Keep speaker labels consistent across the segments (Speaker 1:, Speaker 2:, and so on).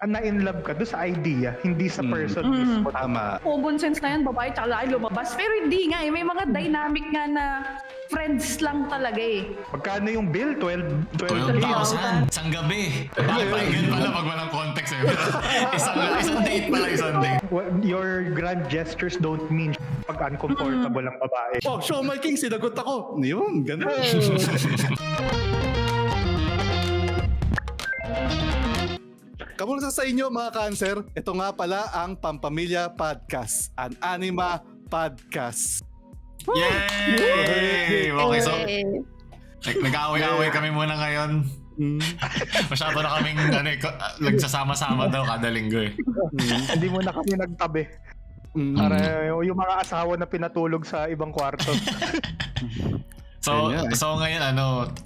Speaker 1: na in love ka doon sa idea, hindi sa person mismo.
Speaker 2: Tama.
Speaker 3: Common sense na yan, babae tsaka lalaki lumabas. Pero hindi nga eh, may mga dynamic nga na friends lang talaga eh.
Speaker 1: Magkano yung bill?
Speaker 4: 12,000 isang gabi. Papahingan pala pag walang context eh. Pero isang date pala, isang date.
Speaker 1: Your grand gestures don't mean pag uncomfortable ang babae.
Speaker 2: Oh, show my king, sinagot ako. Yun, ganun. Kamusta sa inyo mga cancer? Ito nga pala ang Pampamilya Podcast, an anima podcast.
Speaker 4: Yay! Okay, so nag-aaway-aaway kami muna ngayon. Masyado na kaming nagsasama-sama daw kada linggo eh.
Speaker 1: Hindi mo na kami nagtabi. Para yung mga asawa na pinatulog sa ibang kwarto.
Speaker 4: So ngayon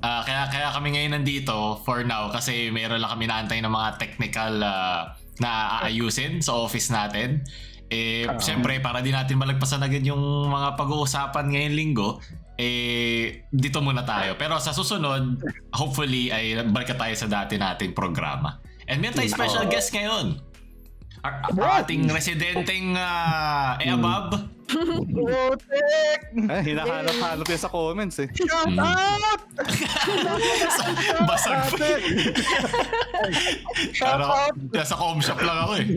Speaker 4: kaya kami ngayon nandito for now kasi mayroon lang kami naantay ng mga technical na aayusin sa office natin. Siyempre para di natin malagpasan agad yung mga pag-uusapan ngayong linggo, dito muna tayo. Pero sa susunod, hopefully ay balik tayo sa dati nating programa. And meron tayong special guest ngayon. Ang ating residenteng above.
Speaker 2: Hinahanap-hanap yan sa comments eh.
Speaker 1: Shout out!
Speaker 4: Basag pa.
Speaker 1: Shout out!
Speaker 4: Nasa com shop lang ako eh.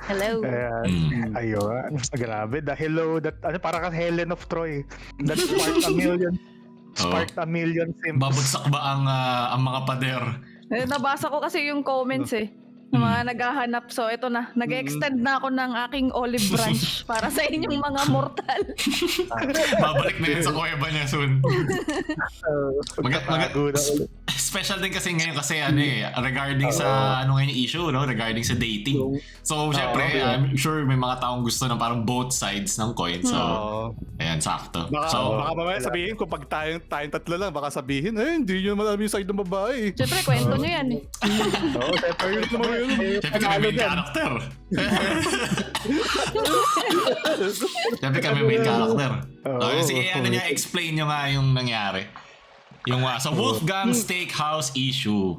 Speaker 3: Hello.
Speaker 1: Ayun. Grabe. The hello, para kang Helen of Troy. That sparked a million sims.
Speaker 4: Babagsak ba ang mga pader?
Speaker 3: Nabasa ko kasi yung comments eh. Ng mga naghahanap. So ito na, nag-extend na ako ng aking olive branch para sa inyong mga mortal.
Speaker 4: Babalik na yun sa kuweba niya soon. Special din kasi ngayon kasi regarding sa ngayon issue, no? Regarding sa dating. So syempre, I'm sure may mga taong gusto ng parang both sides ng coin. So ayan, sakto.
Speaker 2: Baka mamaya sabihin kung pag tayong tatlo lang, baka sabihin, hindi nyo naman alam yung side ng babae.
Speaker 3: Siyempre, kwento nyo yan eh.
Speaker 4: Siyempre kami main character. Siyempre kami main character. Sige, explain nyo nga yung nangyari. Yung sa Wolfgang Steakhouse issue.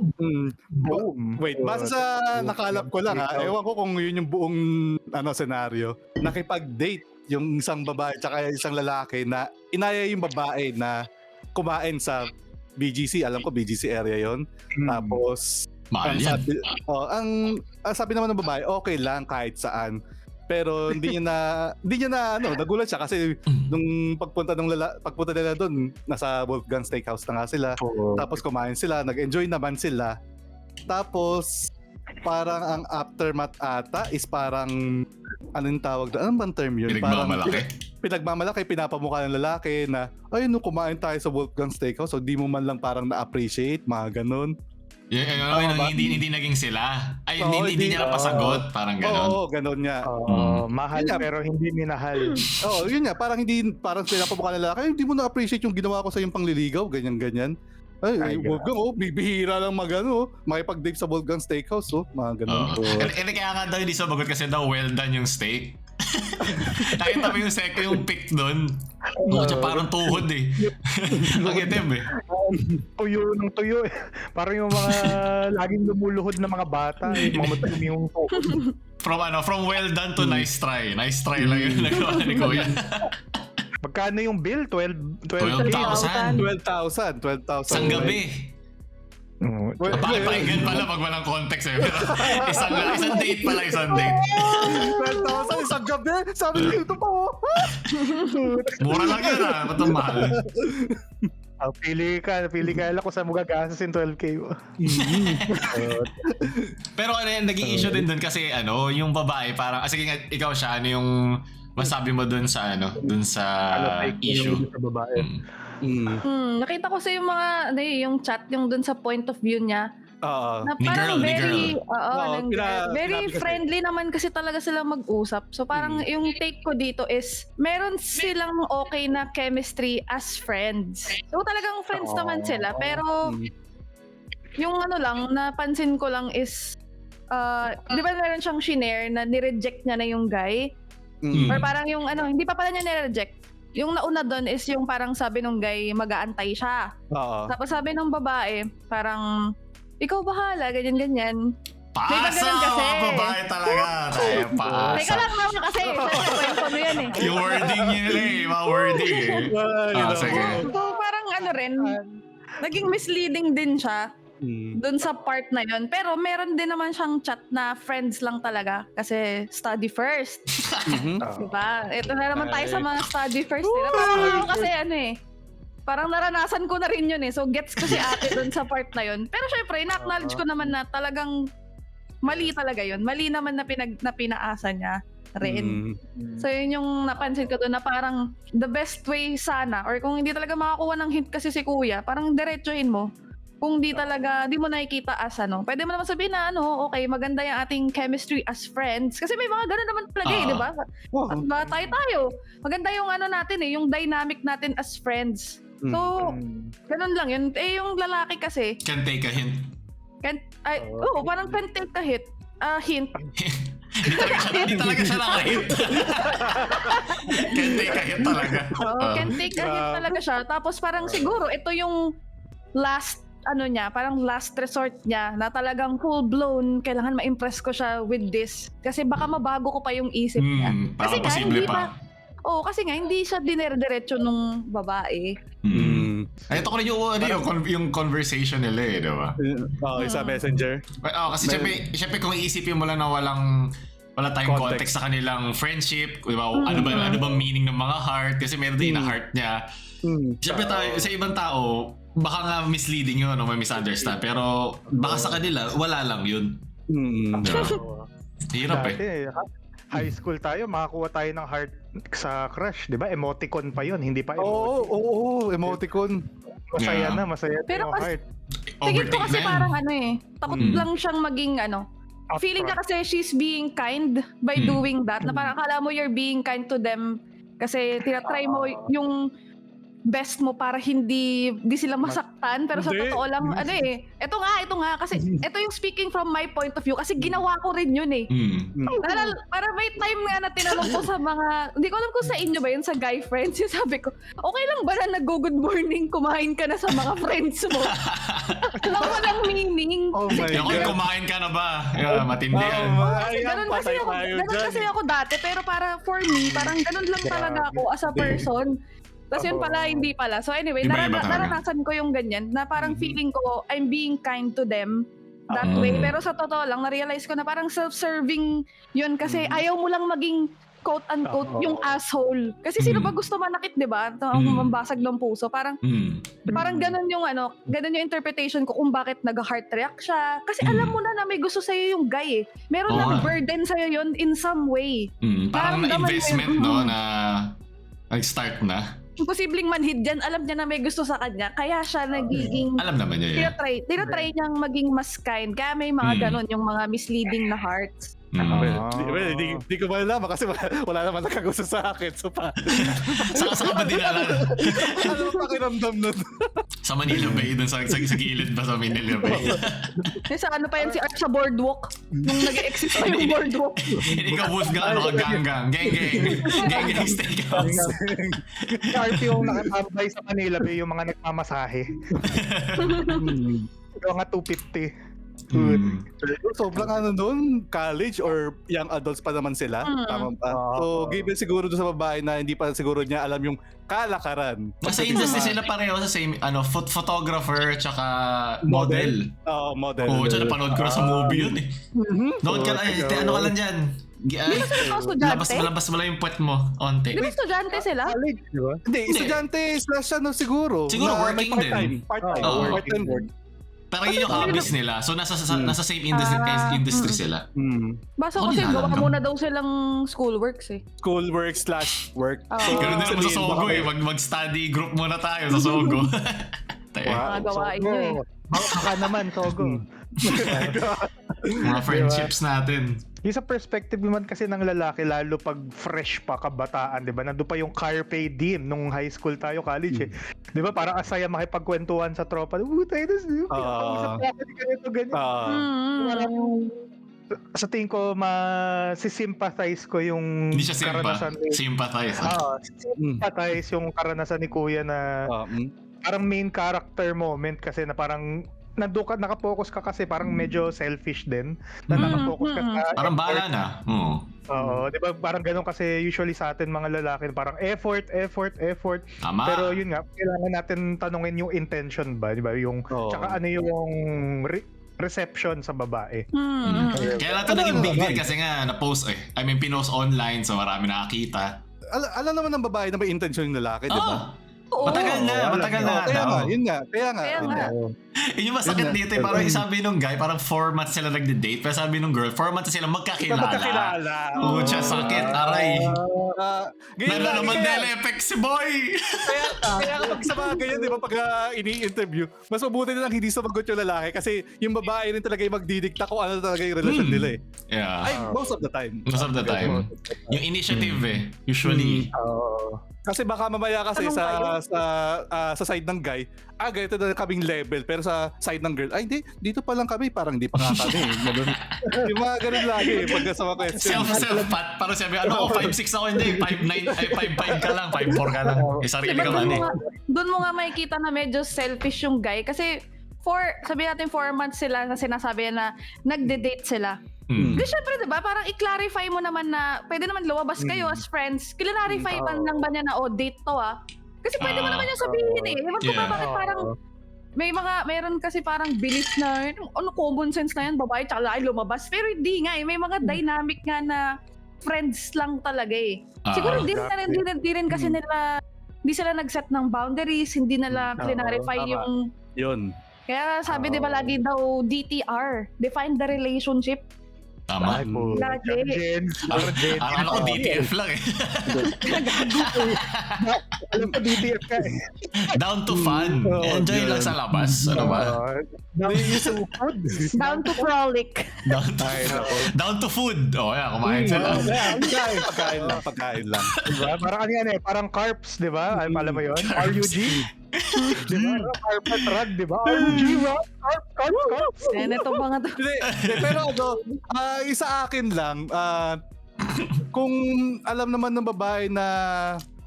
Speaker 2: Wait, basta sa nakalap ko lang ewan ko kung yun yung buong senaryo. Nakipag-date yung isang babae tsaka isang lalaki na inaya yung babae na kumain sa BGC. Alam ko BGC area yon. Tapos
Speaker 4: mahal yan.
Speaker 2: sabi naman ng babae, okay lang kahit saan. Pero hindi niya na nagulat siya kasi nung pagpunta nila doon, nasa Wolfgang Steakhouse na nga sila. Tapos kumain sila, nag-enjoy naman sila. Tapos parang ang aftermath ata is parang anong tawag doon? Anong bang term yun? Pinagmamalaki, pinapamukha ng lalaki na nung kumain tayo sa Wolfgang Steakhouse, so di mo man lang parang na-appreciate, mga ganun.
Speaker 4: Hindi naging sila. Hindi niya napasagot. Parang gano'n.
Speaker 2: Oo, gano'n niya.
Speaker 1: Mahal pero hindi minahal.
Speaker 2: Yun nga. Parang pinapamukha ng lalaki, hindi mo na-appreciate yung ginawa ko sa yung pangliligaw. Ganyan-ganyan. Wolfgang, bibihira lang makipag-date sa Wolfgang Steakhouse, mga gano'n.
Speaker 4: Kaya nga daw hindi sumagot kasi daw well done yung steak. Nakita mo yung pic doon. Parang tuhod eh. Ang itim eh.
Speaker 1: Tuyo ng tuyo eh. Parang yung mga laging lumuluhod na mga bata eh. Mga madumi yung tuhod.
Speaker 4: From well done to nice try. Nice try lang yung nagawa ni Kuya.
Speaker 1: Magkano yung bill?
Speaker 4: 12,000 isang gabi. Papahingan pala pag walang context eh. Pero isang date pala, isang date.
Speaker 2: 12,000 isang gabi? Sabi dito pa
Speaker 4: Mura lang yun ba't ang mahal?
Speaker 1: Pili ka lang kung saan mo gagasasin 12K.
Speaker 4: Pero naging issue din dun kasi yung babae parang, sige nga, ikaw siya, yung masabi mo dun sa issue?
Speaker 1: Sa babae.
Speaker 3: Nakita ko sa yung mga yung chat yung dun sa point of view niya. Na parang very friendly naman kasi talaga sila mag-usap. So parang yung take ko dito is meron silang okay na chemistry as friends. So talagang friends naman sila. Pero yung napansin ko lang is di ba meron siyang shinare na nireject niya na yung guy? Or parang yung hindi pa pala niya nireject. Yung nauna doon is yung parang sabi nung guy mag-aantay siya. Tapos sabi ng babae parang ikaw bahala, ganyan-ganyan. Diba
Speaker 4: Pasa!
Speaker 3: ganun kasi?
Speaker 4: Mga babae talaga. Tayo,
Speaker 3: Teka
Speaker 4: pasa.
Speaker 3: lang naman kasi, kwento mo yan eh.
Speaker 4: Yung wording nila mga wording sige.
Speaker 3: So parang ano rin, naging misleading din siya dun sa part na yon. Pero meron din naman siyang chat na friends lang talaga kasi study first. Diba? Ito na naman tayo sa mga study first nila. Parang ako kasi parang naranasan ko na rin yun eh. So gets ko si ate dun sa part na yun. Pero syempre, ina-acknowledge ko naman na talagang mali talaga yun. Mali naman na pinaasa niya rin. So yun yung napansin ko doon na parang the best way sana, or kung hindi talaga makakuha ng hint kasi si kuya, parang diretsuhin mo. Kung di talaga, di mo nakikita as pwede mo naman sabihin na okay, maganda yung ating chemistry as friends. Kasi may mga ganun naman talaga di ba? Tayo. Maganda yung natin yung dynamic natin as friends. So, ganun lang yun. Yung lalaki kasi,
Speaker 4: Can take a hint.
Speaker 3: parang can take a hint.
Speaker 4: Hindi talaga siya naka-hint. Can take a hint talaga.
Speaker 3: Can take a hint talaga siya. Tapos parang siguro, ito yung last parang last resort niya na talagang full-blown, kailangan ma-impress ko siya with this. Kasi baka mabago ko pa yung isip niya. Kasi nga,
Speaker 4: posible
Speaker 3: hindi
Speaker 4: pa.
Speaker 3: kasi nga, hindi siya dinere-diretso nung babae.
Speaker 4: Ay, ito ko rin yung conversation nila di ba?
Speaker 2: Sa messenger.
Speaker 4: Kasi syempre kung iisipin mo lang na wala tayong context sa kanilang friendship, di ba? Ano bang meaning ng mga heart? Kasi meron din na heart niya. Syempre tayo, sa ibang tao, baka nga misleading yun o may misunderstand. Pero baka sa kanila, wala lang yun. Hirap
Speaker 1: High school tayo, makakuha tayo ng heart sa crush, di ba? Emoticon pa yun, hindi pa emoji.
Speaker 2: Oo, emoticon.
Speaker 1: Masaya na
Speaker 3: Pero
Speaker 1: yung heart.
Speaker 3: tingin ko kasi parang takot lang siyang maging feeling niya kasi she's being kind by doing that. Na parang akala mo you're being kind to them kasi tinatry mo yung best mo para hindi sila masaktan, pero sa totoo lang ito nga kasi ito yung speaking from my point of view kasi ginawa ko rin yun para may time nga na tinanong ko sa mga, hindi ko alam kung sa inyo ba yun, sa guy friends, yung sabi ko, okay lang ba na nag-good morning, kumain ka na sa mga friends mo? Alam mo lang meaning.
Speaker 4: Kumain ka na ba? Matindi yan.
Speaker 3: Ganun kasi ako dati, pero para for me, parang ganun lang talaga ako as a person. Tapos yun pala, hindi pala. So anyway, naranasan ko yung ganyan na parang feeling ko I'm being kind to them that way. Pero sa totoo lang, na-realize ko na parang self-serving yun kasi ayaw mo lang maging quote-unquote yung asshole. Kasi sino ba gusto manakit, di ba? Mambasag ng puso. Parang ganun yung ganun yung interpretation ko kung bakit nag-heart react siya. Kasi alam mo na may gusto sa'yo yung guy Meron ng burden sa'yo yun in some way.
Speaker 4: Parang na-investment, na nag-start na.
Speaker 3: Imposibleng manhid dyan. Alam niya na may gusto sa kanya. Kaya siya nagiging...
Speaker 4: Alam naman niya yan.
Speaker 3: Tinatry niyang maging mas kind. Kaya may mga ganon, yung mga misleading na hearts.
Speaker 2: Hindi ko malalaman kasi wala naman nakagusto sa akin. So
Speaker 4: Saka ba dinala?
Speaker 2: Ano pa pakiramdam nun?
Speaker 4: Sa Manila Bay, dun sa gilid ba sa Manila Bay?
Speaker 3: Sa pa yan si Art sa boardwalk? Nung nag-exist pa yung boardwalk.
Speaker 4: Ikaw, Wolfgang, gang-gang. Gang-gang steakhouse.
Speaker 1: Art yung nakatambay sa Manila Bay, yung mga nagmamasahe. Yung mga 250.
Speaker 2: Sobrang doon, college or young adults pa naman sila. Tama ba? So given siguro doon sa babae na hindi pa siguro niya alam yung kalakaran.
Speaker 4: Nasa industry sila pareho sa same photographer tsaka model.
Speaker 2: Model.
Speaker 4: Tsaka napanood ko na sa movie yun Nood ka lang, ano ka lang dyan? Labas mo lang yung puwet mo. Onte.
Speaker 3: Di ba estudyante sila?
Speaker 1: College, di ba?
Speaker 2: Hindi, estudyante slash siguro.
Speaker 4: Siguro working din.
Speaker 2: Part-time work.
Speaker 4: Parang yun yung hobbies nila. So nasa same industry sila.
Speaker 3: Basta kasi gawa muna daw silang schoolworks
Speaker 2: Schoolwork slash work.
Speaker 4: Ganun din naman sa Sogo mag-study group muna tayo sa Sogo.
Speaker 3: Gawain nyo
Speaker 1: Baka naman, Sogo.
Speaker 4: Mga friendships natin.
Speaker 1: Yung sa perspective naman kasi ng lalaki, lalo pag fresh pa, kabataan, di ba? Nandun pa yung carpe diem nung high school tayo, college Di ba? Parang asaya makipagkwentuhan sa tropa. Tayo na ganyan. Sa tingin ko, sympathize ko yung
Speaker 4: hindi siya
Speaker 1: karanasan
Speaker 4: sympathize.
Speaker 1: Sympathize yung karanasan ni Kuya na parang main character moment kasi na parang nakapokus ka kasi parang medyo selfish din na nakapokus ka sa
Speaker 4: Parang
Speaker 1: effort.
Speaker 4: bahala na.
Speaker 1: Oo, 'di ba? Parang ganun kasi usually sa atin mga lalaki, parang effort.
Speaker 4: Tama.
Speaker 1: Pero yun nga, kailangan natin tanungin yung intention ba, 'di ba? Yung tsaka ano yung reception sa babae.
Speaker 4: Kaya lang ito naging big deal kasi nga na-post pinost online so marami nakakita.
Speaker 2: Alam naman ng babae na may intention yung lalaki, di ba?
Speaker 4: Matagal na daw.
Speaker 2: Kaya nga.
Speaker 4: Yun yung masakit dito parang sabi nung guy, parang 4 months sila nagde-date, pero sabi nung girl, 4 months sila magkakilala. Pucha, sakit, aray. Nala naman Mandela effect si boy.
Speaker 2: Kaya kapag sa mga ganyan, di ba, pag ini-interview, mas mabuti na lang hindi sumagot yung lalaki kasi yung babae rin talaga yung magdidikta kung ano talaga yung relasyon nila eh.
Speaker 4: Yeah.
Speaker 2: Ay, most of the time.
Speaker 4: Yung initiative usually.
Speaker 2: Kasi baka mamaya kasi sa side ng guy, ganito na kaming level, pero sa side ng girl, hindi, dito pa lang kami, parang hindi pa nga kami. Yung mga ganun lagi pag sa mga question.
Speaker 4: Self-pat, parang sabi, 5'6 ako, hindi, 5'5 ka lang, 5'4 ka lang. Sarili ka man
Speaker 3: Doon mo nga makikita na medyo selfish yung guy kasi sabi natin 4 months sila na sinasabi na nagde-date sila. Di syempre, diba, parang i-clarify mo naman na pwede naman lumabas kayo as friends. Clarify man lang ba niya na, date to Kasi pwede mo naman yung sabihin Ewan ko ba bakit parang meron kasi parang belief na, common sense na yan, babae tsaka lalaki lumabas. Pero hindi nga may mga dynamic nga na friends lang talaga Siguro hindi rin kasi nila, hindi sila nag-set ng boundaries, hindi nila clarify yung...
Speaker 2: Yun.
Speaker 3: Kaya sabi diba lagi daw DTR, define the relationship.
Speaker 4: Tama. Alam ko DTF lang
Speaker 1: Alam ko DTF ka
Speaker 4: Down to fun. Enjoy lang sa labas. Ano ba?
Speaker 3: Down to frolic.
Speaker 4: Down to food. Kumain sila.
Speaker 2: Pagkain lang.
Speaker 1: Diba? Parang ano yan parang carbs, di ba? Alam mo yun? RUG? Di ba? Carpet rug, di ba? RUG, carbs.
Speaker 3: Ito mga to.
Speaker 2: Pero isa akin lang, kung alam naman ng babae na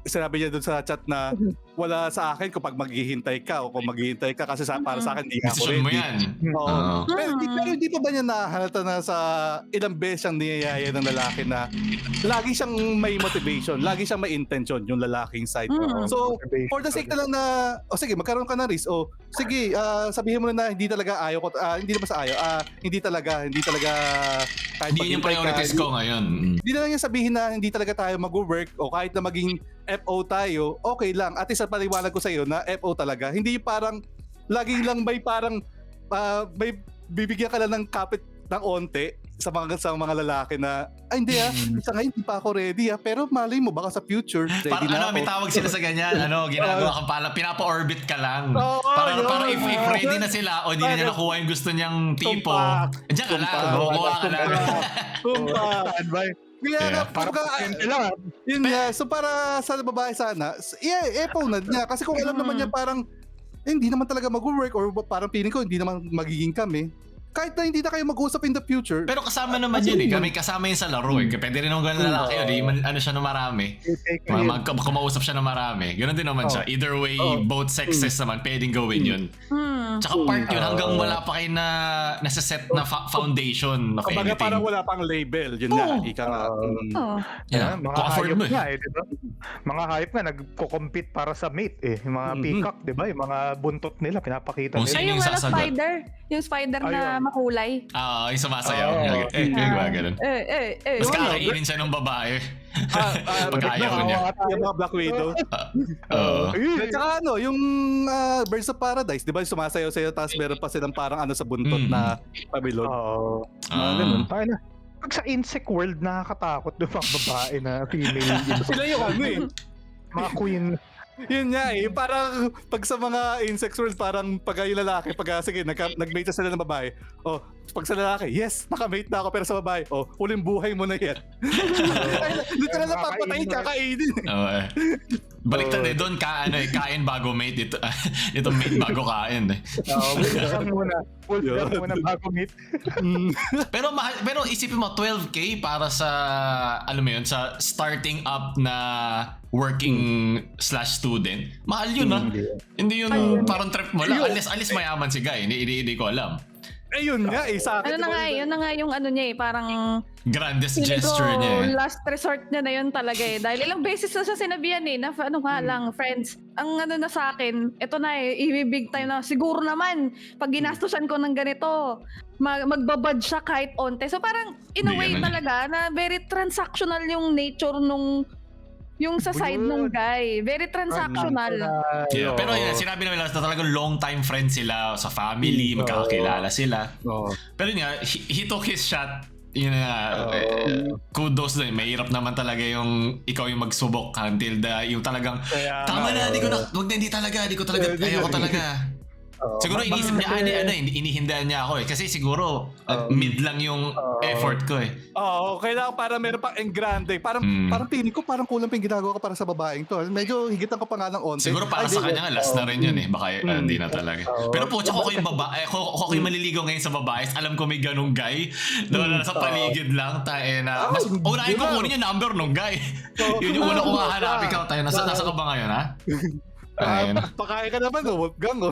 Speaker 2: sinabi niya doon sa chat na wala sa akin kapag maghihintay ka o kung maghihintay ka kasi para sa akin hindi ako
Speaker 4: Decision mo
Speaker 2: ready.
Speaker 4: yan.
Speaker 2: Pero hindi pa ba niya nahalata na sa ilang beses siyang niyayaya ng lalaki na lagi siyang may motivation, lagi siyang may intention yung lalaking side. So, for the sake na lang na, sige, magkaroon ka ng risk. Sige, sabihin mo na hindi talaga ayaw ko, hindi naman sa ayaw, hindi talaga kahit
Speaker 4: hindi yung priorities ko ngayon.
Speaker 2: Hindi na lang niya sabihin na hindi talaga tayo mag-work o kahit na maging FO tayo, okay lang. At isa paliwanag ko sa iyo na FO talaga. Hindi parang laging lang may parang may bibigyan ka lang ng kapit ng onte sa mga lalaki na hindi isa ngayon hindi pa ako ready pero malay mo baka sa future ready na ako.
Speaker 4: May tawag sila sa ganyan, ginagawa kang pala, pinapa-orbit ka lang. Para if ready na sila o hindi na niya nakuha yung gusto niyang tipo, diyan ka lang, kukuha ka lang.
Speaker 2: Kaya yun nga, so para sa babae sana, epaw na niya. Kasi kung alam naman niya parang, hindi naman talaga mag-work or parang feeling ko hindi naman magiging kami, kahit na hindi na kayo mag-usap in the future.
Speaker 4: Pero kasama naman yun Kami kasama yun sa laro Pwede rin naman ganun lalaki yun. Ano siya ng marami. Kumausap siya ng marami. Ganun din naman siya. Either way, both sexes naman pwedeng gawin yun. Tsaka part yun hanggang wala pa kayo na nasa-set na foundation of anything.
Speaker 2: Kumbaga parang wala pang label. Yun nga. Ika nga.
Speaker 1: Mga hayop nga diba? Mga hayop nga nagko-compete para sa mate Yung mga peacock, diba? Yung mga buntot nila pinapakita nila.
Speaker 3: Yung spider. Yung spider na makulay.
Speaker 4: Yung sumasayaw. Ganun. Mas kakainin siya ng babae. Pag ayaw niya.
Speaker 2: Yung mga Black Widow. Tsaka yung Birds of Paradise, di ba sumasayaw sa'yo tapos meron pa silang parang sa buntot na pabilon.
Speaker 1: Ganun. Pag sa insect world, nakakatakot yung mga babae na female.
Speaker 2: Sila yung
Speaker 1: mga queen.
Speaker 2: Yun nga parang pag sa mga insect world, parang pag yung lalaki, sige, nag-mate sila ng babae. Pag sa lalaki, yes, nakamate na ako, pero sa babae, huling buhay mo na yan. Literal na papatayin, kakainin.
Speaker 4: Baliktad doon kain bago mate ito. Ito mate bago kain eh.
Speaker 1: Wolfgang muna. Wolfgang muna bago meet.
Speaker 4: Pero pero isipin mo 12K para sa alam mo yun sa starting up na working slash student. Mahal yun Hindi yun parang trip mo lang. Alis mayaman si Guy. Hindi ko alam.
Speaker 2: Ayun nga sa akin.
Speaker 3: Yun na nga yung ano niya parang
Speaker 4: grandest
Speaker 3: feeling
Speaker 4: gesture
Speaker 3: ko,
Speaker 4: niya.
Speaker 3: last resort niya na yun talaga Dahil ilang beses na siya sinabihan na lang, friends, ang ano na sa akin, ito na i-big time na, siguro naman, pag ginastusan ko ng ganito, magbabad siya kahit onte. So parang, in a way talaga, na very transactional yung nature nung yung sa side nung guy. Very transactional.
Speaker 4: Yeah, pero yun, sinabi namin last na talagang long time friends sila sa family, magkakakilala sila. Pero yun nga, he took his shot. Yun nga, kudos din. Mahirap naman talaga yung ikaw yung magsubok until yung talagang tama na, hindi ko talaga ayaw ko talaga. Siguro inisip niya, inihindaan niya ako kasi siguro mid lang yung effort ko
Speaker 2: kailangan para meron pang engrande. Parang feeling ko parang kulang pa yung ginagawa ko para sa babaeng to. Medyo higitan ko pa nga ng onte.
Speaker 4: Siguro para sa kanya nga last na rin yun baka hindi na talaga. Pero pucha ko yung babae, ako yung maliligaw ngayon sa babae. Alam ko may ganung guy doon sa paligid lang mas unahin ko kunin yung number nung guy. Yun yung una kong hahanapin ka tayo. Nasa ka ba ngayon ha?
Speaker 2: Pakain ka naman Wolfgang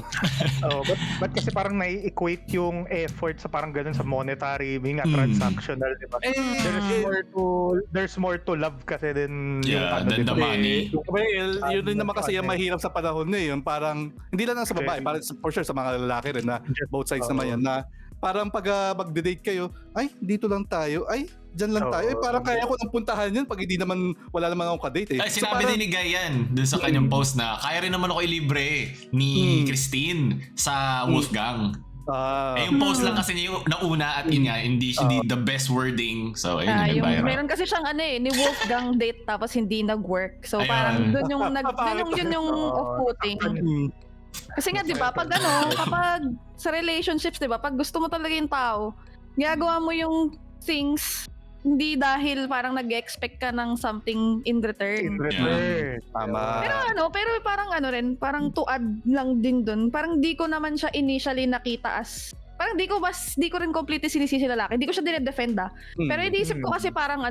Speaker 1: But kasi parang nai-equate yung effort sa parang ganun sa monetary, transactional, di ba? There's more to love kasi din yung
Speaker 4: than the money.
Speaker 2: Well, yun din naman kasi yung mahirap sa panahon yung parang, hindi lang sa babae, parang for sure sa mga lalaki rin na both sides naman yan na parang pag magde-date kayo, ay, dito lang tayo, ay, dyan lang tayo. Parang kaya ko nang puntahan yun pag hindi naman, wala naman akong kadate
Speaker 4: Ay, sinabi din ni Guy yan dun sa kanyang post na kaya rin naman ako ilibre ni Christine sa Wolfgang. Yung post lang kasi niya yung nauna at yun nga, hindi the best wording. So, ayun yung viral.
Speaker 3: Meron kasi siyang ni Wolfgang date tapos hindi nag-work. So, parang dun yung off-putting. Kasi nga, di ba, kapag sa relationships, di ba, pag gusto mo talaga yung tao, ginagawa mo yung things, hindi dahil parang nag-expect ka ng something in return.
Speaker 2: Tama.
Speaker 3: Pero parang parang to add lang din dun, parang di ko naman siya initially nakita as, parang di ko rin completely sinisisi lalaki. Di ko siya dinedefend Pero iniisip ko kasi parang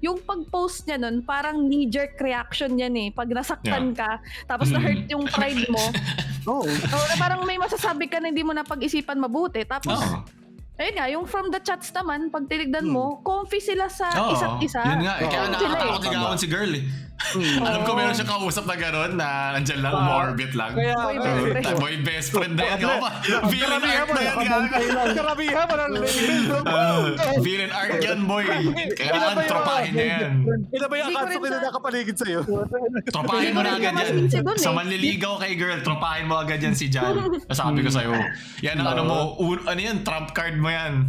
Speaker 3: yung pag-post niya nun, parang knee-jerk reaction yan pag nasaktan ka, tapos na-hurt yung pride mo. Parang may masasabi ka na hindi mo na pag-isipan mabuti. Tapos, ayun nga, yung from the chats naman, pag tinignan mo, comfy sila sa isa't isa.
Speaker 4: Yun nga, kaya nakakatakot ligawan si girl Alam ko meron siyang kausap na gano'n na nandyan lang, umorbit lang. Boy best friend na yan. Villain art na yan.
Speaker 2: Karamihan mo ng
Speaker 4: Villain art yan, boy. Kailangan tropahin niya yan.
Speaker 2: Ito ba yung akatsuki na nakapaligid sa'yo?
Speaker 4: Tropahin mo na agad yan. Sa manliligaw kay girl, tropahin mo agad yan si Jan. Sabi ko sa'yo, yan ang trump card mo yan.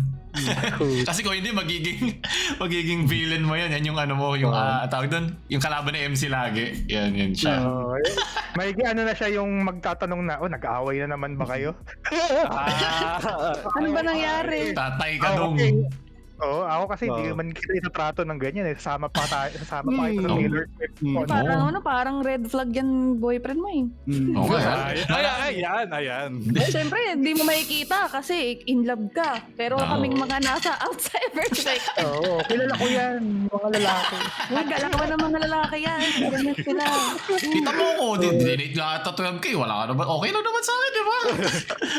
Speaker 4: Kasi kung hindi magiging villain mo yan yung yung tawag doon, yung kalaban ni MC lagi. Yan siya.
Speaker 1: May na siya yung magtatanong na, nag-aaway na naman ba kayo?
Speaker 3: Ano ba nangyari?
Speaker 4: Tatay ka dong.
Speaker 1: Ako kasi hindi naman kita itatrato ng ganyan Sasama pa ito ng Taylor Swift.
Speaker 3: Parang red flag yan boyfriend mo
Speaker 2: Ayan.
Speaker 3: Siyempre, hindi mo makikita kasi in love ka. Pero kaming mga nasa outsiders
Speaker 1: kilala ko yan, mga lalaki.
Speaker 3: Kala ko ba ng mga lalaki yan? Ganyan sila.
Speaker 4: Kita mo ko, dinate nga ata 12K, wala ka naman. Okay lang naman sa akin, di ba?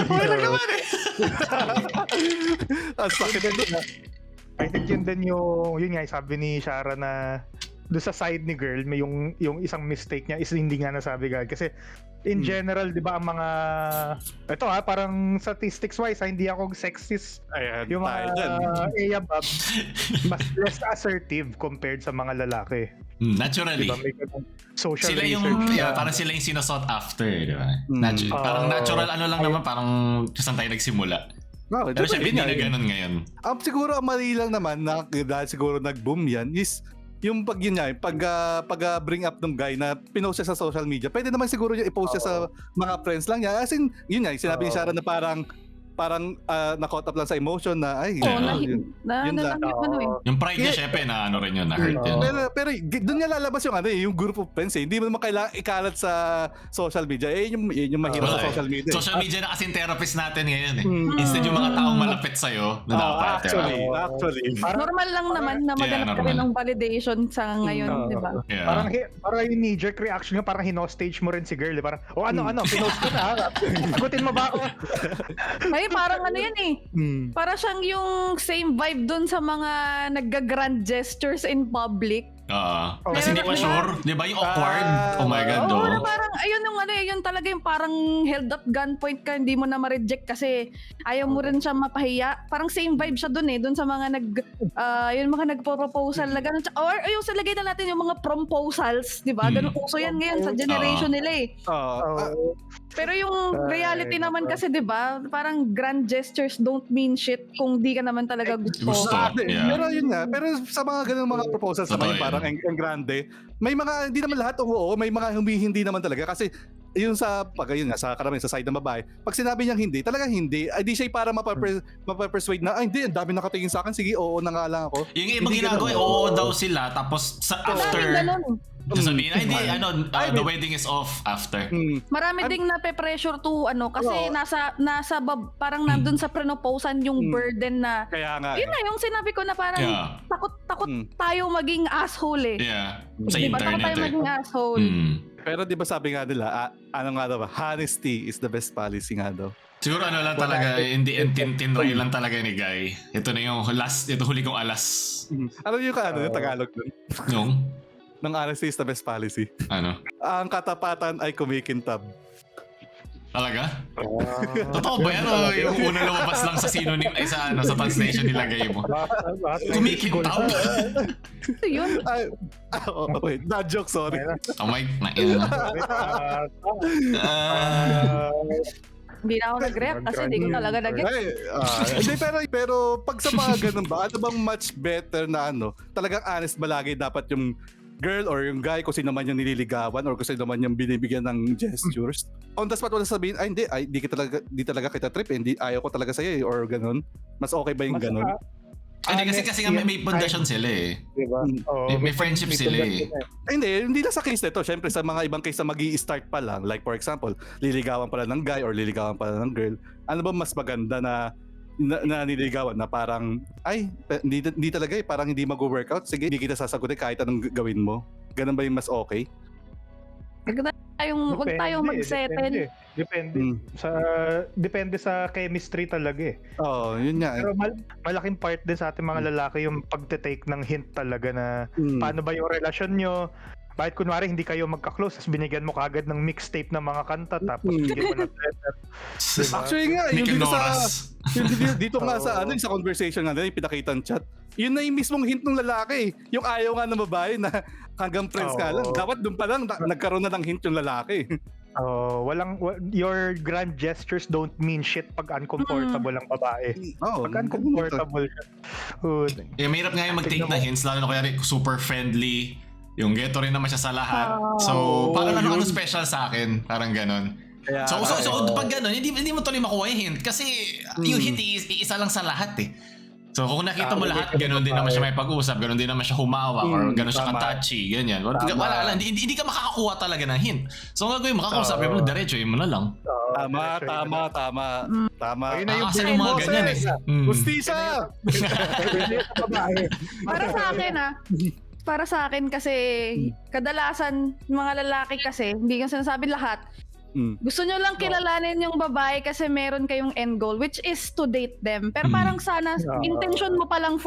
Speaker 4: Okay lang naman
Speaker 2: Ang sakit na
Speaker 1: I think yun din yun nga sabi ni Shara na doon sa side ni girl may yung isang mistake niya is hindi nga nasabi kasi in general, di ba, ang mga ito parang statistics wise hindi ako sexist. Yung mga above mas less assertive compared sa mga lalaki.
Speaker 4: Naturally.
Speaker 1: Diba, social
Speaker 4: sila parang sila yung sinasought after, di ba? Parang natural lang naman, parang saan tayo nagsimula. Pero siya hindi na ganun ngayon.
Speaker 2: Siguro ang mali lang naman na dahil siguro nag-boom yan is yung pag bring up ng guy na pinost siya sa social media. Pwede naman siguro yung i-post siya sa mga friends lang niya. As in, yun nga, sinabi ni Sarah na parang parang na-caught up lang sa emotion na ay
Speaker 3: Oo,
Speaker 2: yun
Speaker 3: na
Speaker 2: lang.
Speaker 3: lang yung ano eh.
Speaker 4: Yung pride niya, syempre, na ano rin yun, na-hurt yun.
Speaker 2: Pero doon niya lalabas yung yung group of friends eh. Hindi mo naman kailangan ikalat sa social media. Yung mahirap sa social media.
Speaker 4: Social media na kasing therapist natin ngayon eh. Instead yung mga taong malapit sa'yo na dapat.
Speaker 2: Actually.
Speaker 3: Normal lang naman na maganap ka rin ng validation sa ngayon, di ba?
Speaker 4: Yeah.
Speaker 1: Parang yung knee-jerk reaction nga, parang hinostage mo rin si girl. Parang, pinost ko na. Sagutin mo ba ako?
Speaker 3: Ay, parang ano yan eh. Para siyang yung same vibe dun sa mga nagga-grand gestures in public.
Speaker 4: Kasi hindi pa sure. Di ba yung awkward? Oh my God,
Speaker 3: Oo, na parang, ayun yung ano yun talaga yung parang held at gunpoint ka, hindi mo na ma-reject kasi ayaw mo rin siya mapahiya. Parang same vibe siya dun eh, dun sa mga yung mga nagpo-proposal na gano'n. Or yung salagay na natin yung mga proposals, di ba? Ganun uso yan ngayon sa generation nila eh. Pero yung reality naman kasi, di ba? Parang grand gestures don't mean shit kung di ka naman talaga gusto.
Speaker 2: Pero yun nga, pero sa mga ganung mga proposals naman parang ang grande, may mga hindi naman lahat oo, may mga hindi naman talaga kasi yun sa sa karamihan sa side ng babae, pag sinabi niyang hindi, talagang hindi, ay di siya para mapapersuade na hindi, ang dami nakatingin sa akin, sige, oo na nga lang ako.
Speaker 4: Yung ibang ginagawa, oo daw sila, tapos sa after sasabihin, hindi, the wedding is off after.
Speaker 3: Marami ding nape-pressure to kasi nasa parang nandun sa prenoposan yung burden na
Speaker 2: kaya nga
Speaker 3: yun na yung sinabi ko na parang takot tayo maging asshole eh.
Speaker 4: Sa
Speaker 3: diba?
Speaker 4: internet
Speaker 3: Takot tayo maging asshole.
Speaker 2: Pero di ba sabi nga nila, ano nga daw ba, honesty is the best policy nga daw.
Speaker 4: Siguro lang talaga, hindi tinray lang talaga ni Guy. Ito na yung huli kong alas.
Speaker 2: Ano yung yung Tagalog dun?
Speaker 4: Yung?
Speaker 2: Ng honesty is the best policy.
Speaker 4: Ano?
Speaker 2: Ang katapatan ay kumikintab.
Speaker 4: Talaga? Totoo ba yan? O yung unang lumabas lang sa synonym ay sa translation nilagay mo? Kumikintab?
Speaker 3: Ito yun.
Speaker 2: Wait, not joke, sorry.
Speaker 4: Oh my, nain na.
Speaker 3: Hindi na ako nag-react kasi hindi ko talaga nag-react.
Speaker 2: Hindi, pero pag sa mga ganun ba, ano bang much better na talagang honest ba lagi dapat yung girl or yung guy kung sino man yung nililigawan or kung sino man yung binibigyan ng gestures? On the spot wala sabihin, di talaga kita trip, hindi ayaw ko talaga sa'yo or ganun. Mas okay ba yung ganun?
Speaker 4: Hindi kasi nga may pundasyon sila eh.
Speaker 1: Diba?
Speaker 4: May friendship sila eh.
Speaker 2: Hindi na sa case nito. Syempre sa mga ibang case na magi-start pa lang, like for example, liligawan pala ng guy or liligawan pala ng girl, ano ba mas maganda na nililigawan na parang hindi talaga parang hindi mag-workout, sige hindi kita sasagutin kahit anong gawin mo, ganun ba yung mas okay?
Speaker 3: Wag tayong mag-settle.
Speaker 1: Depende sa chemistry talaga eh.
Speaker 2: Yun nga.
Speaker 1: Pero malaking part din sa ating mga lalaki yung pagte-take ng hint talaga na paano ba yung relasyon nyo. Bakit kunwari hindi kayo magka-close tapos binigyan mo kagad ng mixtape ng mga kanta tapos bigyan mo ng letter. Diba?
Speaker 2: Actually nga, yung dito nga sa sa conversation nga yung pinakitan chat, yun na yung mismong hint ng lalaki. Yung ayaw nga ng babae na hanggang friends ka lang. Dapat doon pa lang nagkaroon na ng hint yung lalaki.
Speaker 1: Your grand gestures don't mean shit pag uncomfortable ang babae. Pag uncomfortable siya.
Speaker 4: Mahirap nga yung mag-take na hints, lalo na kaya super friendly. Yung geto rin naman siya sa lahat. So, parang ano special sa akin. Parang ganon. So pag ganon, hindi mo tuloy makuha yung hint. Kasi yung hint isa lang sa lahat eh. So, kung nakita mo lahat, ganon din naman siya may pag-usap, ganon din naman siya humawak, or ganon siya ka-touchy, ganyan. Wala lang, hindi ka makakakuha talaga ng hint. So, ang gagawin mo, kakausapin mo, diretso'in mo na lang.
Speaker 2: Tama.
Speaker 4: Kasi yung mga ganyan eh.
Speaker 2: Justisya!
Speaker 3: Para sa akin kasi kadalasan mga lalaki kasi hindi ko sinasabi lahat. Gusto nyo lang kilalanin yung babae kasi meron kayong end goal which is to date them. Pero parang sana intention mo pa lang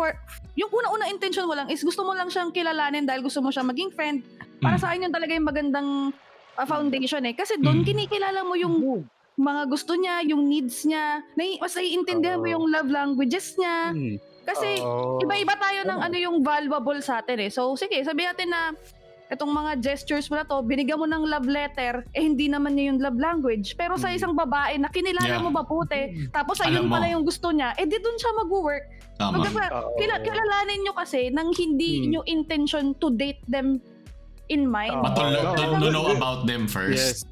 Speaker 3: yung una intention mo lang is gusto mo lang siyang kilalanin dahil gusto mo siyang maging friend. Para sa akin yun talaga yung magandang foundation eh. Kasi doon kinikilala mo yung mga gusto niya, yung needs niya. Mas naiintindihan mo yung love languages niya. Kasi iba-iba tayo ng ano yung valuable sa atin eh. So sige, sabihin natin na itong mga gestures mo na to, binigyan mo ng love letter, hindi naman niya yung love language. Pero sa isang babae na kinilala mo mabuti, tapos ayun pala yung gusto niya, di dun siya mag-work. Kilalanin nyo kasi nang hindi nyo intention to date them in mind.
Speaker 4: But to know about them first.
Speaker 2: Yes.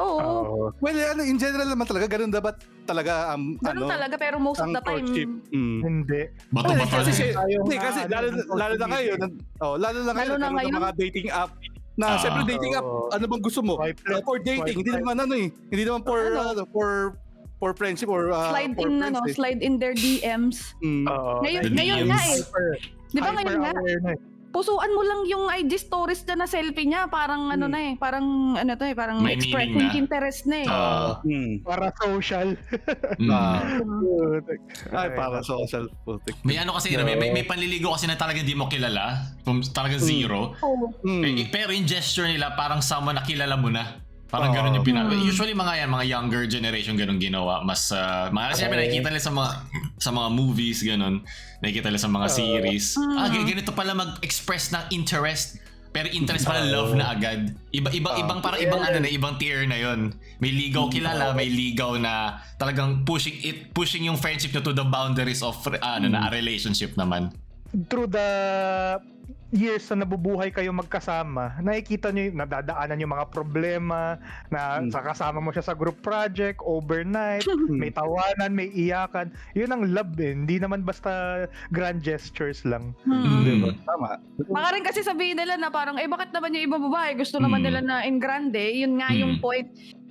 Speaker 3: Oo.
Speaker 2: Well, in general naman talaga, ganun dapat talaga,
Speaker 3: Ganun talaga, pero most of the time,
Speaker 1: Hindi.
Speaker 4: Bato-bato
Speaker 2: kasi,
Speaker 4: na.
Speaker 2: hindi, kasi lalo na ngayon, lalo na ngayon, nagkaroon ng mga dating app na siyempre dating app, ano bang gusto mo? For dating, hindi naman hindi naman for friendship or
Speaker 3: slide
Speaker 2: for
Speaker 3: in
Speaker 2: friends.
Speaker 3: slide in their DMs. Ngayon nga eh. Di ba ngayon nga? Pusuan mo lang yung IG stories na selfie niya, parang parang parang
Speaker 4: May
Speaker 3: expressing
Speaker 4: meaning na.
Speaker 3: interest na eh.
Speaker 1: Para social.
Speaker 2: Ay, para social. Putik.
Speaker 4: May ano kasi, may panliligo kasi na talagang di mo kilala. Talagang zero. Pero yung gesture nila, parang someone na kilala mo na. Parang ganun yung usually mga younger generation ganun ginawa. Mas siyempre nakikita nila sa mga movies ganun. Nakikita nila sa mga series. Ganito pala mag-express ng interest. Pero interest pala love na agad. Ibang parang ibang tier na 'yon. May ligaw kilala, may ligaw na talagang pushing yung friendship nyo to the boundaries of na relationship naman.
Speaker 1: Through the years na nabubuhay kayo magkasama, nakikita nyo nadadaanan yung mga problema na kasama mo siya sa group project, overnight, may tawanan, may iyakan. Yun ang love eh. Hindi naman basta grand gestures lang.
Speaker 2: Diba? Tama.
Speaker 3: Baka rin kasi sabihin nila na parang, bakit naman yung ibang babae gusto naman nila na in grande? Yun nga yung point.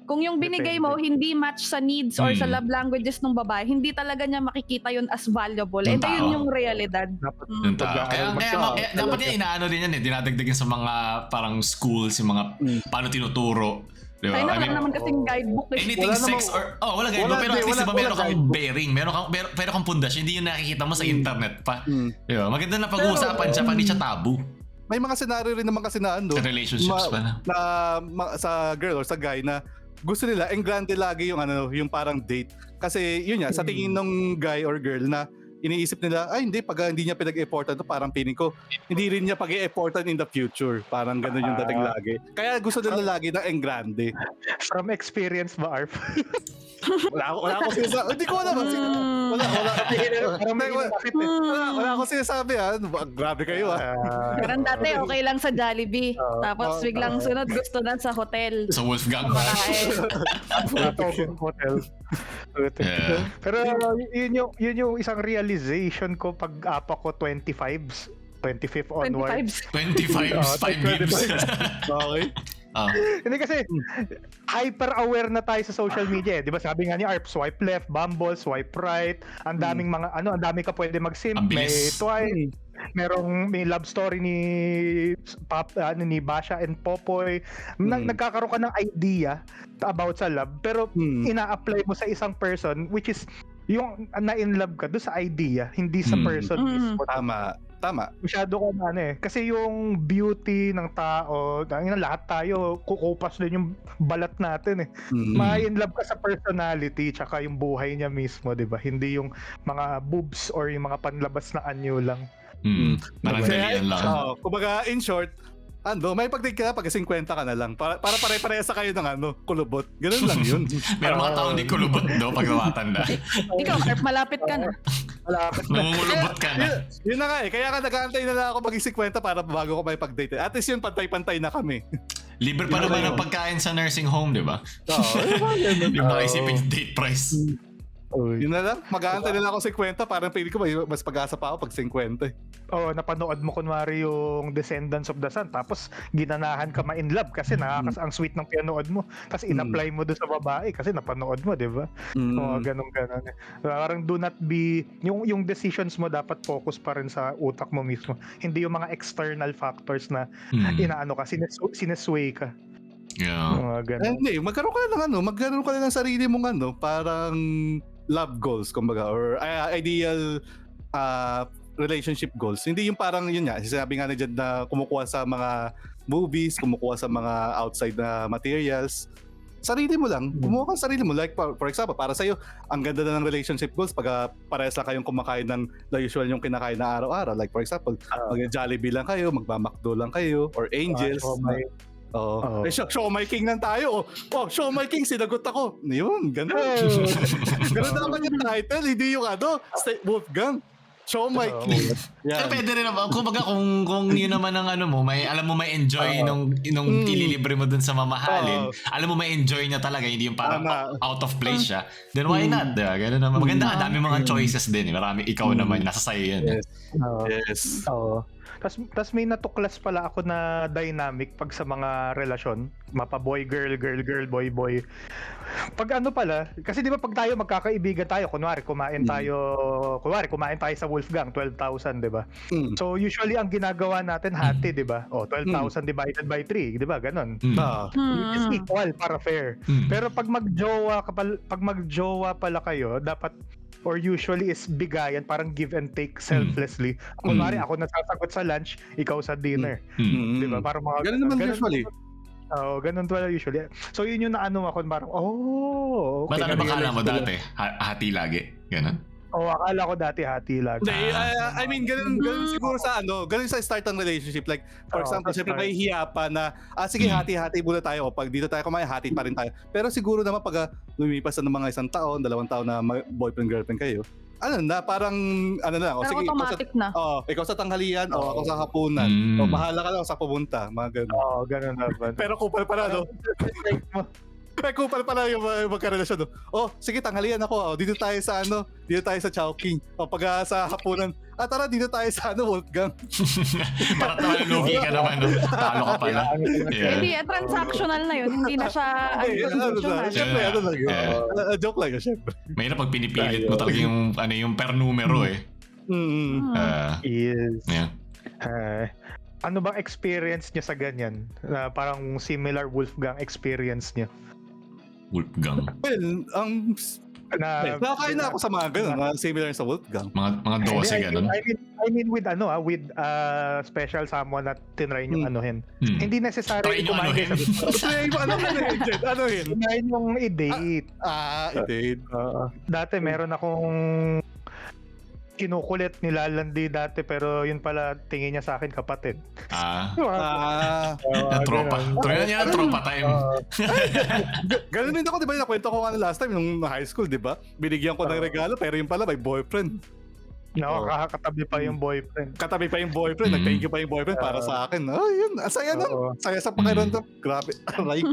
Speaker 3: Kung yung binigay mo hindi match sa needs or sa love languages ng babae, hindi talaga niya makikita yun as valuable. And yun yung realidad.
Speaker 4: Yung tao. Kaya dapat niya inaano din yan eh. Dinadagdagan sa mga parang schools, yung mga paano tinuturo. Diba?
Speaker 3: Tayo wala naman kasing guidebook.
Speaker 4: Anything sex or... wala guidebook. Pero at least diba meron kang bearing. Meron kang pundasyon. Hindi yung nakikita mo sa internet pa. Diba? Maganda na pag-uusapan siya. Hindi siya tabu.
Speaker 2: May mga senaryo rin naman kasi na
Speaker 4: sa relationships pa na.
Speaker 2: Sa girl or sa guy na gusto nila engrande lagi yung parang date. Kasi yun sa tingin ng guy or girl na iniisip nila, hindi, pag hindi niya pinag-effortan to, parang feeling ko, hindi rin niya pag-effortan in the future. Parang ganun yung dating lagi. Kaya gusto nila lagi ng engrande.
Speaker 1: From experience ba, Arf?
Speaker 2: Wala ako sinasabi. Hindi ko alam. Wala ako sinasabi. Grabe kayo.
Speaker 3: Parang dati okay lang sa Jollibee. Tapos biglang sunod gusto na sa hotel.
Speaker 4: Sa Wolfgang.
Speaker 1: Hotel. Pero yun yung isang realization ko pag apa ko 25th onwards.
Speaker 4: 25 5 games.
Speaker 2: Okay.
Speaker 1: Hindi kasi hyper-aware na tayo sa social media eh. 'Di ba sabi nga ni Arp, swipe left, Bumble, swipe right. Ang daming mga ang dami ka pwede mag-simp. May Twice. May love story ni ni Basha and Popoy. Nagkakaroon ka ng idea about sa love pero ina-apply mo sa isang person which is yung na-in love ka doon sa idea, hindi sa person mismo. Tama. Masyado ka kasi yung beauty ng tao, lahat tayo kukupas din yung balat natin eh. Ma-in love ka sa personality tsaka yung buhay niya mismo, 'di ba? Hindi yung mga boobs or yung mga panlabas na anyo lang.
Speaker 4: Parang dalian lang.
Speaker 2: Kumbaga in short, may pag-date ka pag 50 ka na lang. Para pare-parehas sa kayo ng kulubot. Ganun lang yun.
Speaker 4: Meron mga taong di kulubot pag tumatanda.
Speaker 3: Ikaw, Arp, malapit ka na.
Speaker 4: Namumulubot ka na.
Speaker 2: Yun na nga eh. Kaya ka nag-aantay na lang ako maging 50 para bago ko may pag-date. At least yun, pantay-pantay na kami.
Speaker 4: Libre pa naman ang pagkain sa nursing home, di ba? Yung makaisipin yung date price.
Speaker 2: Yun na lang, mag-aantay na lang ako 50, parang pili ko mas pag-asa pa ako pag 50.
Speaker 1: Napanood mo kunwari yung Descendants of the Sun, tapos ginanahan ka ma-in love kasi ang sweet ng pinanood mo. Tapos in-apply mo doon sa babae kasi napanood mo, di ba? Ganun. Parang do not be, yung decisions mo dapat focus pa rin sa utak mo mismo. Hindi yung mga external factors na inaano ka, sinesway ka.
Speaker 4: Yeah.
Speaker 2: Hindi, magkaroon ka na ng sarili mong parang love goals, kumbaga, or ideal relationship goals. Hindi yung parang yun nga, sinabi nga na dyan na kumukuha sa mga movies, kumukuha sa mga outside na materials. Sarili mo lang, kumuha ka sarili mo. Like, for example, para sa'yo, ang ganda na ng relationship goals pag parehas lang kayong kumakain ng the usual yung kinakain na araw-araw. Like, for example, mag-Jollibee lang kayo, magmamakdo lang kayo, or Angels. Siomai King lang tayo. Siomai King, sinagot ako. Yun, gano'n. Gano'n naman yung title, hindi yung Wolfgang. Show my
Speaker 1: Oo.
Speaker 2: clit.
Speaker 4: Pero
Speaker 2: Yan.
Speaker 4: pwede rin naman, kumbaga kung yun naman ang ano mo, alam mo may enjoy nung ililibre mo dun sa mamahalin, alam mo may enjoy niya talaga, hindi yung parang
Speaker 2: Tama.
Speaker 4: out of place siya, then why not? Diba? Ganun naman. Maganda, ang dami mga choices din. Marami, ikaw naman, nasa sayo yan.
Speaker 2: Yes.
Speaker 1: Oo.
Speaker 2: Yes.
Speaker 1: Oo. Tas may natuklas pala ako na dynamic pag sa mga relasyon, mapa boy girl, girl girl, boy boy. Pag ano pala, kasi 'di ba pag tayo magkakaibigan tayo, kunwari kumain tayo sa Wolfgang 12,000, 'di ba?
Speaker 2: Mm.
Speaker 1: So usually ang ginagawa natin hati, 'di ba? Oh, 12,000 divided by 3, 'di ba? Ganon.
Speaker 2: Ah.
Speaker 1: It's equal para fair. Pero pag magjowa pala kayo, dapat or usually is bigayan, parang give and take selflessly. Kunwari ako nasasagot sa lunch, ikaw sa dinner.
Speaker 2: Mm.
Speaker 1: 'Di ba? Parang mga
Speaker 2: Ganun naman usually.
Speaker 1: Oo, ganun pala usually. So yun yung naano ako, parang okay.
Speaker 4: Ba't ano ba kala
Speaker 1: na-realize
Speaker 4: mo
Speaker 1: ko
Speaker 4: dati? Hati lagi? Ganun?
Speaker 1: Akala ko dati hati lang.
Speaker 2: Hindi, I mean, ganun siguro sa ganun sa start ng relationship. Like, for example,
Speaker 1: sa
Speaker 2: syempre
Speaker 1: start.
Speaker 2: may hiya pa na, sige, hati-hati muna tayo. Pag dito tayo kumain, hati pa rin tayo. Pero siguro naman pag lumipas na ng mga 1 taon, 2 taon na boyfriend-girlfriend kayo, parang, sige,
Speaker 3: Pero automatic na.
Speaker 2: ikaw sa tanghalian, ako sa hapunan. Bahala ka lang sa pumunta, mga ganun.
Speaker 1: Oo, ganun naman.
Speaker 2: Pero kupal pala, no? Kupal pala yung magkarelasyon, no? Sige, tanghalian ako. Dito tayo sa Chowking. Pag sa hapunan, tara, dito tayo sa Wolfgang.
Speaker 4: Para tayo lugi ka naman, no? Talo ka pala. Yeah.
Speaker 3: Hindi, transactional na yun. Hindi na siya institutional.
Speaker 2: Siyempre,
Speaker 4: Yeah.
Speaker 2: joke lang, siyempre.
Speaker 4: Mahirap pag pinipilit mo talaga yung per numero eh.
Speaker 1: Yes.
Speaker 4: Yeah.
Speaker 1: Ano bang experience niya sa ganyan? Parang similar Wolfgang experience niya.
Speaker 4: Wolfgang.
Speaker 2: Well, nakakain na ako sa mga ganun, similar sa Wolfgang.
Speaker 4: Mga 12 ganun.
Speaker 1: I mean with special someone na tinry niyong anuhin. Hindi necessary
Speaker 4: Try nyo anuhin.
Speaker 2: Anuhin?
Speaker 1: Tinry niyong i-date.
Speaker 2: I-date.
Speaker 1: Dati meron akong kinukulit, nilalandi dati, pero yun pala tingin niya sa akin kapatid.
Speaker 4: Tropa. Try niya ang tropa time.
Speaker 2: Ganun din ako, di ba? Nakwento ko last time nung high school, di ba? Binigyan ko ng regalo, pero yung pala may boyfriend.
Speaker 1: Katabi pa yung boyfriend.
Speaker 2: Katabi pa yung boyfriend, nag-thank you pa yung boyfriend para sa akin. Yun, asaya no? Saya sa pakiramdam. Grabe. Aray.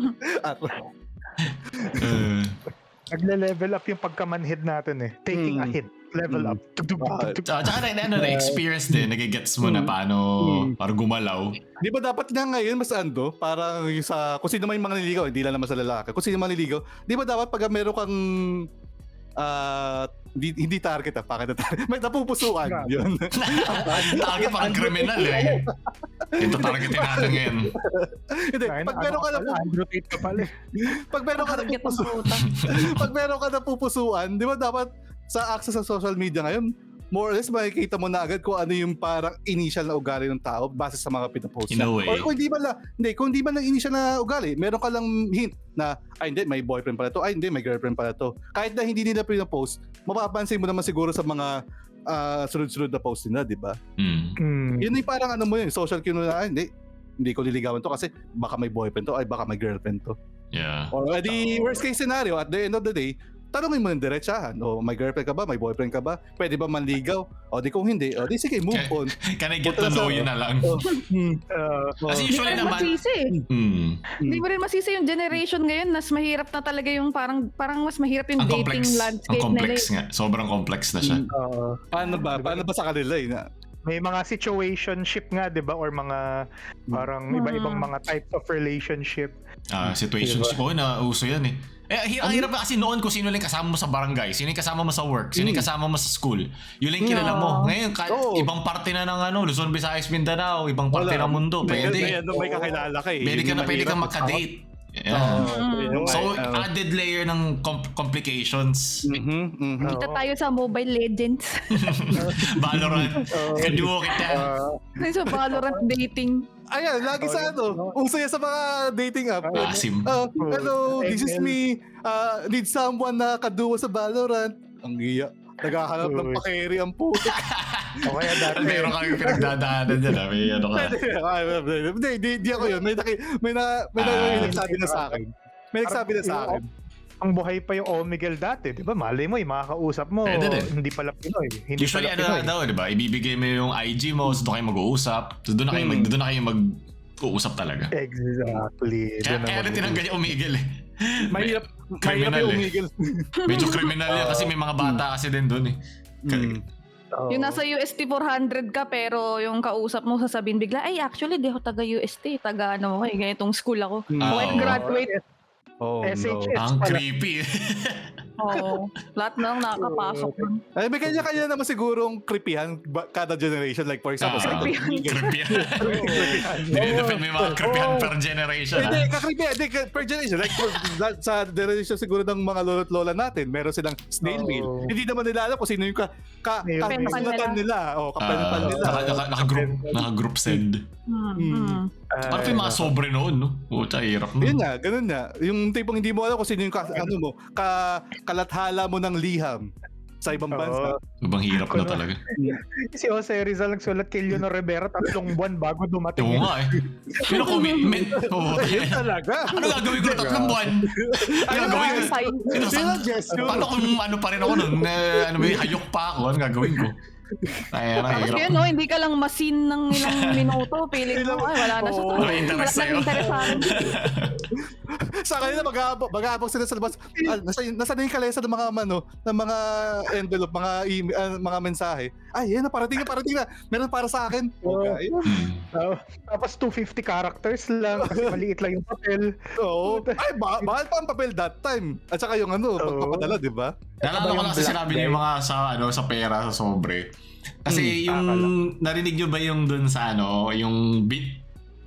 Speaker 1: Nagle-level up yung pagkamanhid natin eh. Taking a hit. Level up.
Speaker 4: Tsaka experience din, nagigets mo na paano gumalaw.
Speaker 2: Di ba dapat nga ngayon mas parang kung sino man yung mga nililigaw, hindi lang naman sa lalaki, kung sino man nililigaw, di ba dapat pag meron kang hindi target bakit may napupusuan yun.
Speaker 4: Target parang kriminal eh. Ito targetin natin ngayon.
Speaker 2: Hindi, pag meron ka pag meron ka napupusuan, di ba dapat sa access sa social media ngayon, more or less makikita mo na agad kung ano yung parang initial na ugali ng tao base sa mga pinapost niya. Or kung hindi man lang initial na ugali, meron ka lang hint na, hindi, may boyfriend pala to, hindi, may girlfriend pala to. Kahit na hindi nila pinapost, mapapansin mo naman siguro sa mga sunod-sunod na post nila, di ba? Yun yung parang social cue na, hindi ko liligawan to kasi baka may boyfriend to, baka may girlfriend to.
Speaker 4: Yeah.
Speaker 2: Or the worst case scenario, at the end of the day, tanongin mo ng diretsahan, may girlfriend ka ba, may boyfriend ka ba, pwede ba manligaw, di kung hindi, di sige, move on.
Speaker 4: Can I get to know you na lang? Kasi usually naman
Speaker 3: hindi mo rin masisi yung generation ngayon, mas mahirap na talaga yung parang mas mahirap yung dating landscape
Speaker 4: nila. Ang complex nga, sobrang complex na siya.
Speaker 2: Paano ba sa kanila
Speaker 1: may mga situationship nga, di ba? Or mga parang iba-ibang mga types of relationship.
Speaker 4: Situationship. Nauso yan eh. Ang hirap na kasi noon kung sino lang kasama mo sa barangay, sino yung kasama mo sa work, sino yung kasama mo sa school. Yun lang kilala mo. Ngayon, ibang parte na ng Luzon, Visayas, Mindanao, ibang parte ng mundo. Pwede.
Speaker 2: May kakilala ka eh.
Speaker 4: Pwede ka makadate. So, added layer ng complications.
Speaker 3: Kita tayo sa Mobile Legends.
Speaker 4: Valorant. Kaduo kita.
Speaker 3: Sa Valorant dating.
Speaker 2: Ayan, lagi sa uso yan sa mga dating app.
Speaker 4: Asim.
Speaker 2: Hello, this is me. Need someone na kaduo sa Valorant. Ang iya. Naghahanap ng pakeri ang puto.
Speaker 1: Kaya dati.
Speaker 4: Meron kami pinagdadaanan dyan. May ano ka.
Speaker 2: Hindi ako yun. May nagsabi na sa akin. May nagsabi na sa akin.
Speaker 1: ang buhay pa yung Omegle dati, di ba? Malay mo, yung makakausap mo,
Speaker 4: Pwede din.
Speaker 1: hindi pala Pinoy. Hindi
Speaker 4: Usually
Speaker 1: pala
Speaker 4: ano
Speaker 1: Pinoy.
Speaker 4: na daw, di ba? Ibibigay mo yung IG mo, so doon kayo mag-uusap. So doon na kayo mag-uusap talaga.
Speaker 1: Exactly.
Speaker 4: Kaya rin tinanggal yung Omegle eh.
Speaker 2: Mahirap
Speaker 4: Criminal
Speaker 2: yung
Speaker 4: eh.
Speaker 2: umigil.
Speaker 4: Medyo criminal yan kasi may mga bata kasi din doon eh.
Speaker 1: Oo.
Speaker 3: Yung nasa UST 400 ka pero yung kausap mo sasabihin bigla, ay actually di ako taga UST, taga ano ko, ganitong school ako. When graduate,
Speaker 2: Oh, no.
Speaker 1: SHS
Speaker 4: Ang
Speaker 1: pala.
Speaker 4: creepy.
Speaker 3: oo. Lahat na lang nakakapasok dun.
Speaker 2: Ay, may kanya-kanya naman sigurong creepyhan kada generation. Like, for example, sa
Speaker 4: Creepy.
Speaker 2: Creepy.
Speaker 4: Dinidefend mo yung mga creepyhan per generation.
Speaker 2: Hindi,
Speaker 4: ha?
Speaker 2: ka-creepy. Hindi, per generation. Like, sa generation siguro ng mga lolo't lola natin, meron silang snail mail.
Speaker 1: Oo.
Speaker 2: Hindi naman nila alam kung sino yung kasulatan nila. O, kapalitan nila.
Speaker 4: Naka-group send. Parang yung mga sobre noon, no? Puta, hirap no?
Speaker 2: Yun nga, ganun nga. Yung tipong hindi mo alam kung sino yung kalathala mo ng liham sa ibang bansa.
Speaker 4: Ibang hirap na talaga.
Speaker 1: Si Jose Rizal nagsulat kay Leonor Rivera 3 buwan bago dumating.
Speaker 4: Oo nga eh. Yun ang commitment. Oo,
Speaker 2: Yun talaga.
Speaker 4: ano gagawin ko na 3 buwan? Ano gagawin ko?
Speaker 2: Yun ang gesture.
Speaker 4: Paano kung ano pa rin ako nun? Ano ba yung hayok pa ako? Ano gagawin ko? Ay,
Speaker 3: Tapos
Speaker 4: hirap.
Speaker 3: yun, no, hindi ka lang masin ng ilang minuto, feeling mo, ay, wala na siya.
Speaker 2: Oo,
Speaker 4: wala interest
Speaker 3: Wala
Speaker 4: sa'yo.
Speaker 3: nang interesan.
Speaker 2: Sa kanila mag-aabang sila sa labas. Nasa na yung kalesa ng mga ng mga envelope, mga email, mga mensahe. Ay, yan na, parating na. Meron para sa akin. Okay.
Speaker 1: Tapos 250 characters lang kasi maliit lang yung papel.
Speaker 2: Oo. Ay, mahal pa ang papel that time. At saka yung pagpapadala, di ba?
Speaker 4: Naalala ko lang kasi sinabi niyo yung mga sa pera, sa sobre. Kasi yung narinig niyo ba yung dun sa yung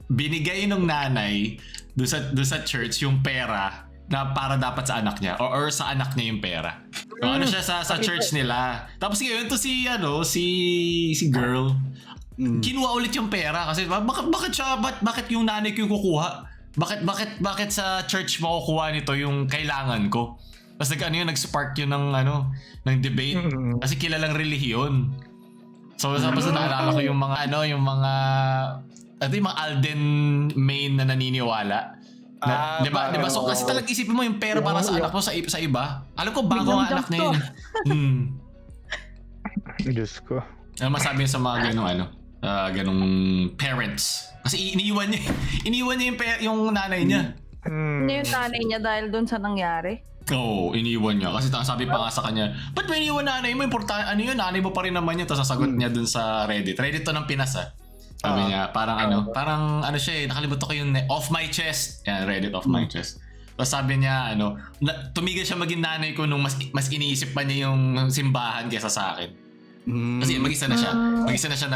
Speaker 4: binigay ng nanay doon sa church yung pera na para dapat sa anak niya or sa anak niya yung pera. So, ano siya sa church nila. Tapos ngayon to si girl kinuha ulit yung pera kasi bakit yung nanay ko yung kukuha? Bakit sa church mo kukuha nito yung kailangan ko? Tapos nag-spark yun ng debate kasi kilalang relihiyon. So tapos naalala ko yung mga yung mga Alden main na naniniwala. Na, 'di ba? So kasi talagang isipin mo yung pera para sa anak mo sa iba. Alam ko bago ang anak na yun.
Speaker 1: Diyos ko.
Speaker 4: Ano masabi niyo sa mga ganung parents? Kasi iniwan niya yung nanay niya.
Speaker 3: Ano yung nanay niya dahil doon sa nangyari?
Speaker 4: Oo, iniwan niya. Kasi sabi pa nga sa kanya, ba't may iniwan nanay mo? Importante, nanay mo pa rin naman yun. Tapos sasagot niya dun sa Reddit. Reddit to ng Pinas Sabi niya, parang siya nakalimutan ko yung off my chest. Yan, Reddit off my chest. Tapos sabi niya, tumigil siya maging nanay ko nung mas iniisip pa niya yung simbahan kaysa sa akin. Kasi mag-isa na siya. Mag-isa na siya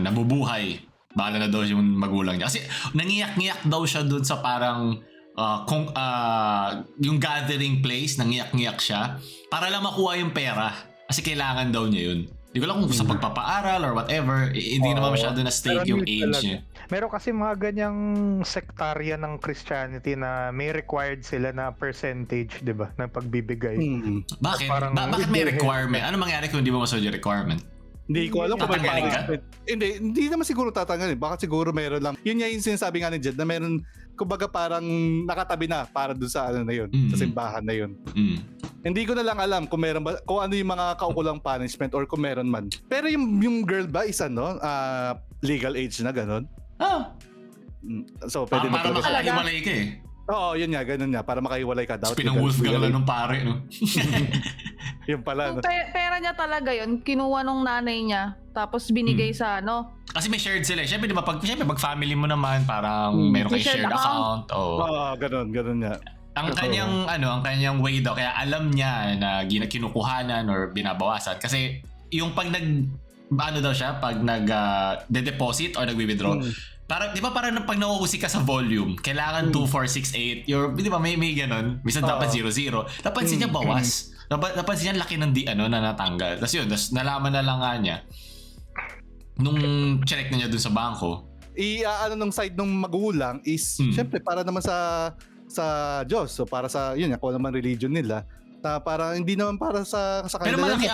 Speaker 4: nabubuhay. Bahala na daw yung magulang niya. Kasi nangiyak-ngiyak daw siya dun sa parang yung gathering place, nangiyak-ngiyak siya para lang makuha yung pera kasi kailangan daw niya yun. Hindi ko lang kung sa pagpapaaral or whatever, hindi naman masyado na state yung age niya.
Speaker 1: Meron kasi mga ganyang sectarian ng Christianity na may required sila na percentage, di ba, ng pagbibigay.
Speaker 4: Bakit?
Speaker 1: Parang
Speaker 4: Bakit may requirement? Ano mangyari kung hindi mo masunod yung requirement?
Speaker 2: Hindi ko alam kung may
Speaker 4: Tatanggalin ka?
Speaker 2: Hindi naman siguro tatanggalin. Baka siguro meron lang. Yun nga yung sinasabi nga ni Jed na meron, kumbaga parang nakatabi na para doon sa na yun, sa simbahan na yun. Hindi ko na lang alam kung meron ba, kung ano yung mga kaukulang punishment or kung meron man. Pero yung girl ba is legal age na ganun? So pwede
Speaker 4: Para makahiwalay ka eh.
Speaker 2: Oo, yun nga, ganun nga. Para makahiwalay ka daw.
Speaker 4: Pinang-wolfgang lang ng pare, no?
Speaker 2: Yung pala, no?
Speaker 3: Pera niya talaga yun, kinuha nung nanay niya, tapos binigay sa
Speaker 4: Kasi may shared sila. Siyempre, di ba, pag family mo naman, parang meron kayo shared account.
Speaker 2: Oo, ganun nga.
Speaker 4: Ang kanyang way daw, kaya alam niya na kinukuhanan or binabawasan. Kasi yung pag de-deposit or nagwi-withdraw, parang, di ba parang pag nauusi ka sa volume, kailangan 2468, di ba may ganun, minsan dapat 00. Napansin niya bawas. Napansin niya laki ng na natanggal. Tapos yun, nalaman na lang nga niya, nung check na niya dun sa bangko.
Speaker 2: Nung side ng magulang is, syempre, para naman sa Diyos. So, para sa, yun, kung naman religion nila, para hindi naman para sa kanila.
Speaker 4: Pero malaking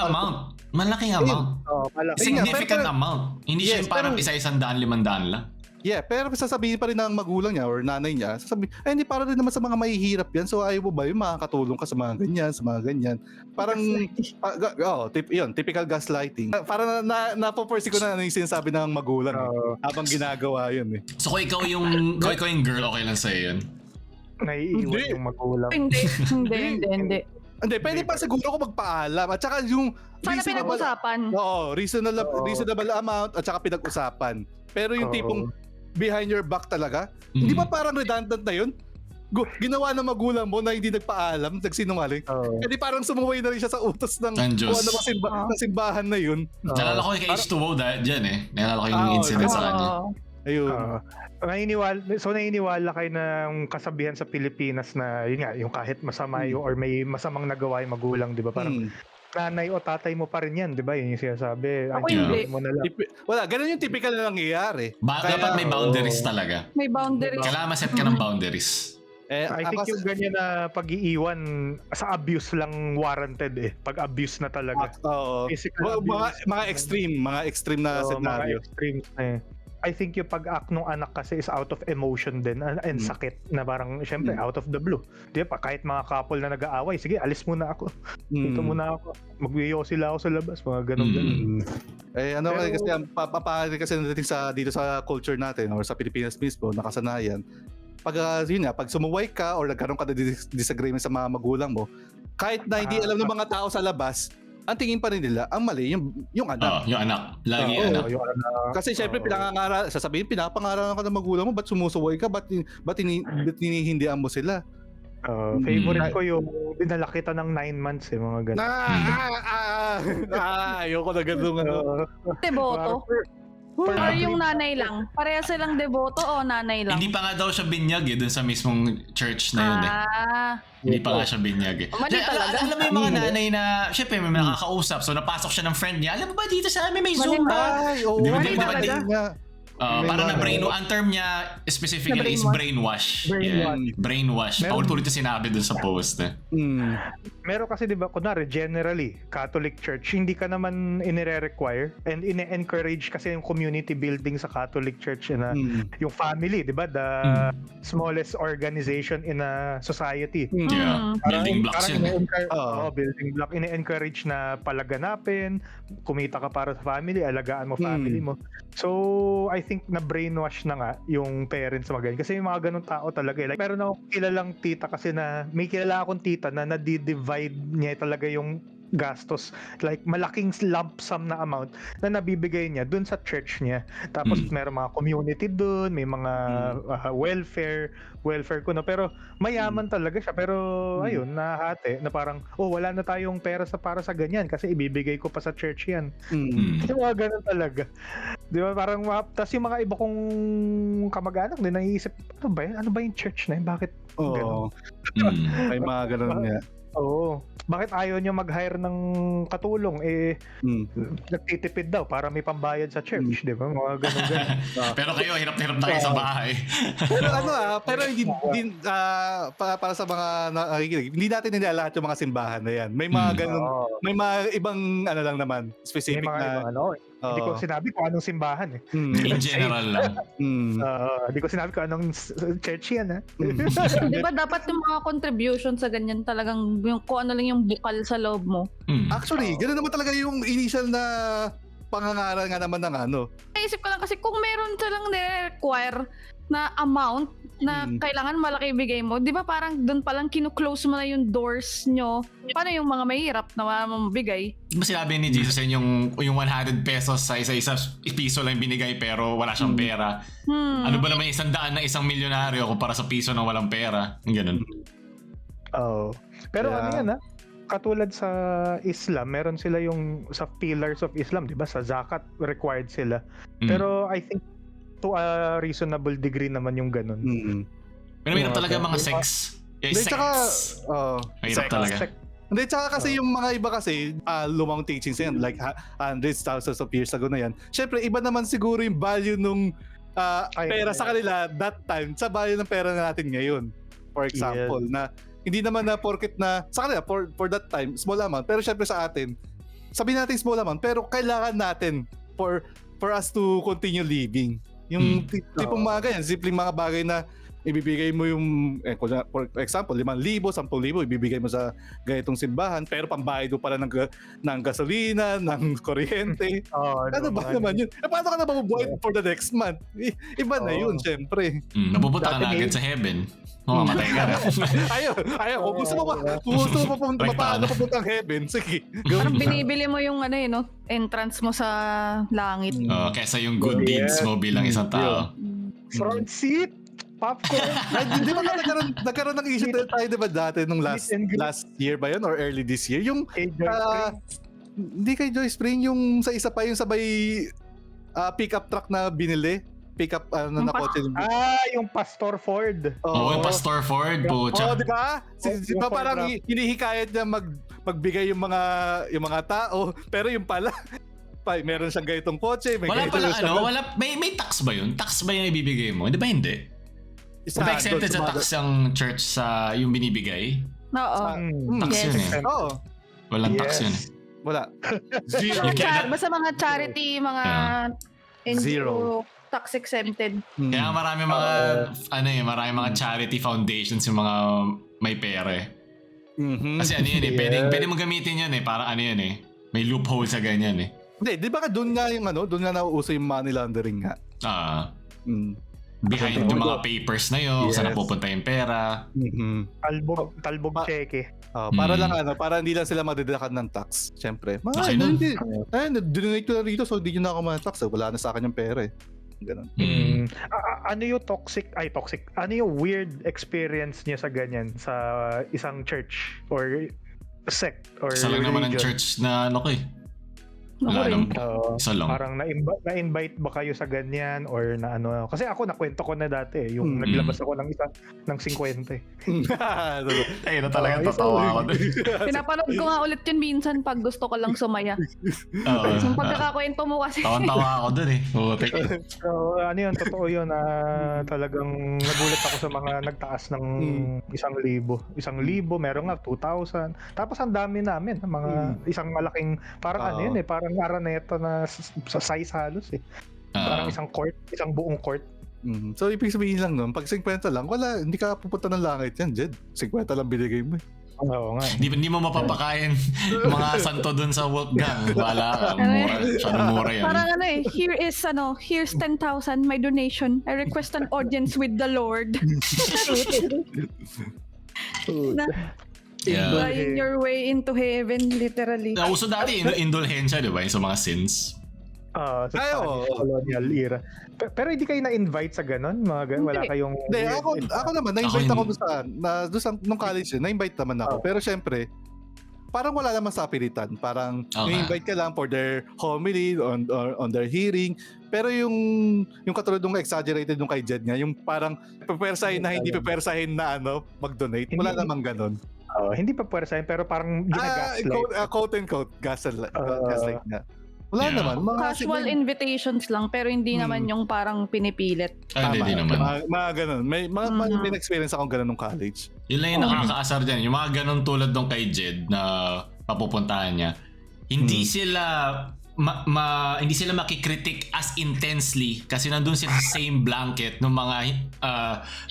Speaker 4: amount.
Speaker 1: Malaki.
Speaker 4: Significant amount. Hindi siya yung parang isa-100, 500 lang.
Speaker 2: Yeah, pero sasabihin pa rin ng magulang niya or nanay niya, sasabihin, ay hindi para rin naman sa mga mahihirap yan. So ayaw mo ba yung makakatulong ka sa mga ganyan. Parang, yun, typical gaslighting. Para napoporsi ko na ano yung sinasabi ng magulang habang ginagawa yun eh.
Speaker 4: So kung ikaw yung girl, okay lang sa'yo yun?
Speaker 1: Naiiwan
Speaker 2: Hindi.
Speaker 1: yung magulang.
Speaker 3: Hindi.
Speaker 2: Hindi, pwede pa siguro ko magpaalam. At saka yung
Speaker 3: Sana pinag-usapan.
Speaker 2: Oo, reasonable amount at saka pinag-usapan. Pero yung tipong behind your back talaga, hindi ba parang redundant na yun? Ginawa ng magulang mo na hindi nagpaalam, nagsinungaling. Hindi parang sumuway na rin siya sa utos ng
Speaker 4: Diyos.
Speaker 2: kung ano ng simbahan na yun.
Speaker 4: Nalala ko kay H2O dyan eh. Nalala ko yung incident sa kanya.
Speaker 2: Ayun.
Speaker 1: Naniniwala kayo ng kasabihan sa Pilipinas na yun nga, yung kahit masama yun or may masamang nagawa yung magulang, di ba? Parang nanay o tatay mo pa rin yan, di ba? Yun yung sinasabi.
Speaker 3: Ako hindi.
Speaker 1: Mo na lang.
Speaker 2: Wala, ganun yung typical na nangyayari.
Speaker 4: Dapat may boundaries talaga.
Speaker 3: May boundaries.
Speaker 4: Kailangan maset ka ng boundaries.
Speaker 1: I think yung ganyan na pag-iiwan sa abuse lang warranted eh. Pag abuse na talaga. Physical abuse.
Speaker 2: Mga extreme na scenario.
Speaker 1: Mga extremes na eh. I think yung pag-act ng anak kasi is out of emotion din and sakit na parang syempre out of the blue. Di ba? Kahit mga couple na nag-aaway, sige, alis muna ako. Dito muna ako. Magwiyo sila ako sa labas. Mga ganun.
Speaker 2: Kasi ang papahari kasi natin dito sa culture natin or sa Pilipinas mismo, nakasanayan. Pag sumuway ka or nagkaroon ka ng disagreement sa mga magulang mo, kahit na hindi alam ng mga tao sa labas, ang tingin pa rin nila, ang mali, yung anak.
Speaker 4: Yung anak. Lagi anak.
Speaker 2: Kasi syempre, pinapangaralan ka ng magulang mo, ba't sumusuway ka? Ba't hinihindihan mo sila?
Speaker 1: Favorite ko yung dinala kita ng 9 months eh, mga ganun.
Speaker 2: Ayoko na ganun.
Speaker 3: Deboto. Or yung nanay lang. Pareha silang deboto o nanay lang?
Speaker 4: Hindi pa nga daw siya binyag dun sa mismong church na yun eh. Hindi pa nga siya binyag eh.
Speaker 3: Mali talaga.
Speaker 4: Alam mo yung mga nanay na, syempre may nakakausap, so napasok siya ng friend niya, alam mo ba dito sa amin may Zumba? Parang ang term niya specifically is brainwash. Brainwash. Paulit-ulit na sinabi dun sa post eh.
Speaker 1: Meron kasi di ba, kunwari generally, Catholic Church, hindi ka naman inire-require and ine-encourage kasi yung community building sa Catholic Church na yung family, di ba? The smallest organization in a society.
Speaker 4: Yeah. Building blocks yun.
Speaker 1: Building block. Ine-encourage na palaganapin, kumita ka para sa family, alagaan mo family mo. So, I think na brainwash na nga yung parents mga ganyan. Kasi yung mga ganun tao talaga. Like, meron akong kilalang tita kasi na, may kilala akong tita na nadi-divide niya talaga yung gastos, like malaking lump sum na amount na nabibigay niya dun sa church niya. Tapos meron mga community dun, may mga welfare ko na, pero mayaman talaga siya, pero ayun, nahati na parang wala na tayong pera para sa ganyan kasi ibibigay ko pa sa church yan. Yung mga ganun talaga, di ba? Parang tas yung mga iba kong kamag-anak din naiisip, ano ba yung church na yun, bakit ganun?
Speaker 2: May mga ganun nga.
Speaker 1: Bakit ayaw niyo mag-hire ng katulong? Nagtitipid daw para may pambayad sa church, di ba? Mga ganun.
Speaker 4: Pero kayo, hirap na hirap tayo sa bahay.
Speaker 2: Pero hindi para sa mga nakikinig, hindi natin nilalahat yung mga simbahan na yan. May mga ganun, may mga ibang lang naman, specific na.
Speaker 1: Hindi ko sinabi kung anong simbahan eh.
Speaker 4: In general lang.
Speaker 1: Hindi ko sinabi kung anong church yan.
Speaker 3: Di ba dapat yung mga contribution sa ganyan talagang yung kung ano lang yung bukal sa loob mo?
Speaker 2: Actually, ganoon naman talaga yung initial na pangangaral nga naman ng ano.
Speaker 3: Naisip ko lang kasi kung meron silang nire-require na amount na kailangan malaki ibigay mo, di ba parang doon palang kinu-close mo na yung doors nyo? Paano yung mga mahirap na wala mong mabigay?
Speaker 4: Di ba sinabi ni Jesus yung 100 pesos sa isa-isa piso lang binigay pero wala siyang pera? Ano ba naman 100 na isang milyonaryo kumpara sa piso na walang pera? Yung ganun.
Speaker 1: Pero ano yan katulad sa Islam, meron sila yung sa pillars of Islam, di ba? Sa zakat, required sila. Pero I think to a reasonable degree naman yung ganun.
Speaker 4: Pero mayroon talaga mga sex. Mayroon talaga.
Speaker 2: Hindi, tsaka kasi yung mga iba kasi, lumang teachings yan, like hundreds, thousands of years ago na yan. Siyempre, iba naman siguro yung value nung pera sa kanila that time sa value ng pera na natin ngayon. For example, na hindi naman na porket na, sa kanila, for that time, small amount. Pero syempre sa atin, sabihin natin small amount, pero kailangan natin for us to continue living. Yung tipong mga ganyan, simpleng mga bagay na ibibigay mo yung, for example, 5,000, 10,000, ibibigay mo sa ganitong simbahan, pero pambayad mo pala ng gasolina, ng kuryente. Ano ba naman yun? Paano ka na mabubuhay for the next month? Iba na yun, syempre.
Speaker 4: Napupunta ka na agad sa heaven. Mamamatay ka na.
Speaker 2: Ayaw. Kung gusto mo paano papuntang heaven, sige.
Speaker 3: Parang binibili mo yung entrance mo sa langit.
Speaker 4: Kesa yung good deeds mo bilang isang tao.
Speaker 1: Front seat, popcorn.
Speaker 2: Di ba nagkaroon ng issue tayo diba dati nung last year ba yun or early this year? Yung hindi kay Joy Spring, yung sa isa pa yung sabay pickup truck na binili. Pickup na kotse.
Speaker 1: Yung Pastor Ford.
Speaker 4: Yung Pastor Ford, pucha.
Speaker 2: Di ba? Di ba parang hinihikayat niya magbigay yung mga tao, pero yung pala meron siyang ganitong kotse.
Speaker 4: Wala pala may tax ba yun? Tax ba yung ibibigay mo? Di ba hindi? Kung ba exempted sa tax yung church sa yung binibigay?
Speaker 3: Oo.
Speaker 4: Tax yun eh.
Speaker 2: Oo.
Speaker 4: Walang tax yun eh.
Speaker 2: Wala.
Speaker 3: Zero. Basta mga charity, mga
Speaker 2: Zero.
Speaker 3: Tax exempted.
Speaker 4: Kaya marami mga charity foundations yung mga may pera eh. Kasi yun eh, pwede mo gamitin yun eh, para yun eh. May loophole sa ganyan eh.
Speaker 2: Hindi, di ba doon nga nauuso yung money laundering nga?
Speaker 4: Behind yung mga papers na yun, saan napupunta yung pera.
Speaker 1: Talbog cheque.
Speaker 2: Para lang para hindi lang sila madideduct ng tax. Siyempre. Dinonate ko na rito so hindi nyo na ako man-tax. Wala na sa akin yung pera eh. Ganun.
Speaker 1: Ano yung toxic? Ano yung weird experience niya sa ganyan sa isang church or sect or
Speaker 4: isa lang naman ang
Speaker 1: religion?
Speaker 4: Church na wala naman. Isa lang.
Speaker 1: Parang na-invite ba kayo sa ganyan or na ano? Kasi ako nakwento ko na dati yung naglabas ako ng 50.
Speaker 4: Ay, na talaga tatawa ako doon.
Speaker 3: Pinapanood ko nga ulit yun minsan pag gusto ko lang sumaya. Yung pagkakakwento mo kasi.
Speaker 4: Tawan-tawa ako doon eh.
Speaker 1: So, totoo yun na talagang nagulat ako sa mga nagtaas ng 1,000. 1,000, meron nga 2,000. Tapos ang dami namin, mga isang malaking, parang yun eh, parang araneta na sa size halos eh. Parang isang buong court.
Speaker 2: So ibig sabihin lang nun, pag 50 lang, hindi ka pupunta ng langit yan, Jed. 50 lang binigay mo eh.
Speaker 1: Oo nga.
Speaker 4: Hindi mo mapapakain mga santo dun sa Wolfgang. Wala ka. Mura yan.
Speaker 3: Parang here's 10,000, my donation. I request an audience with the Lord. Buying your way into heaven, literally.
Speaker 4: Nauso dati indulhensya, di ba? Sa mga sins.
Speaker 1: Sa colonial era. Pero hindi kayo na-invite sa ganun? Wala kayong...
Speaker 2: Hindi, ako naman, na-invite ako doon nung college na-invite naman ako. Pero syempre, parang wala naman sa pilitan. Parang na-invite ka lang for their homily, on their hearing. Pero yung katulad nung exaggerated nung kay Jed nga, yung parang pepersahin na hindi pepersahin na mag-donate. Wala namang ganun.
Speaker 1: Hindi pa puwersahin pero parang gina-gaslight.
Speaker 2: Quote and quote, gaslight na. Wala naman.
Speaker 3: Casual invitations lang pero hindi naman yung parang pinipilit.
Speaker 4: Hindi naman.
Speaker 2: Mga ganun. May experience akong ganun nung college.
Speaker 4: Yun lang yung nakakaasar dyan. Yung mga ganun tulad nung kay Jed na papupuntahan niya. Hindi sila hindi sila makikritik as intensely kasi nandun sila sa same blanket ng mga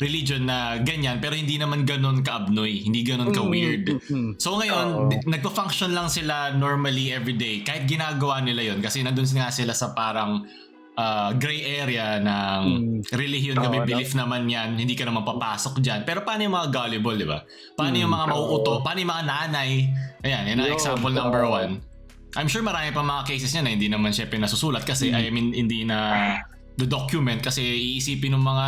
Speaker 4: religion na ganyan pero hindi naman ganun ka-abnoy, hindi ganun ka-weird. So ngayon, nagpa-function lang sila normally everyday kahit ginagawa nila yon kasi nandun nga sila sa parang gray area ng religion na may belief naman yan, hindi ka naman papasok dyan. Pero paano yung mga gullible, di ba? Paano yung mga mauuto? Paano yung mga nanay? Ayan, yan ang example number 1. I'm sure marami pa mga cases niya na hindi naman syempre nasusulat kasi hindi na document kasi iisipin ng mga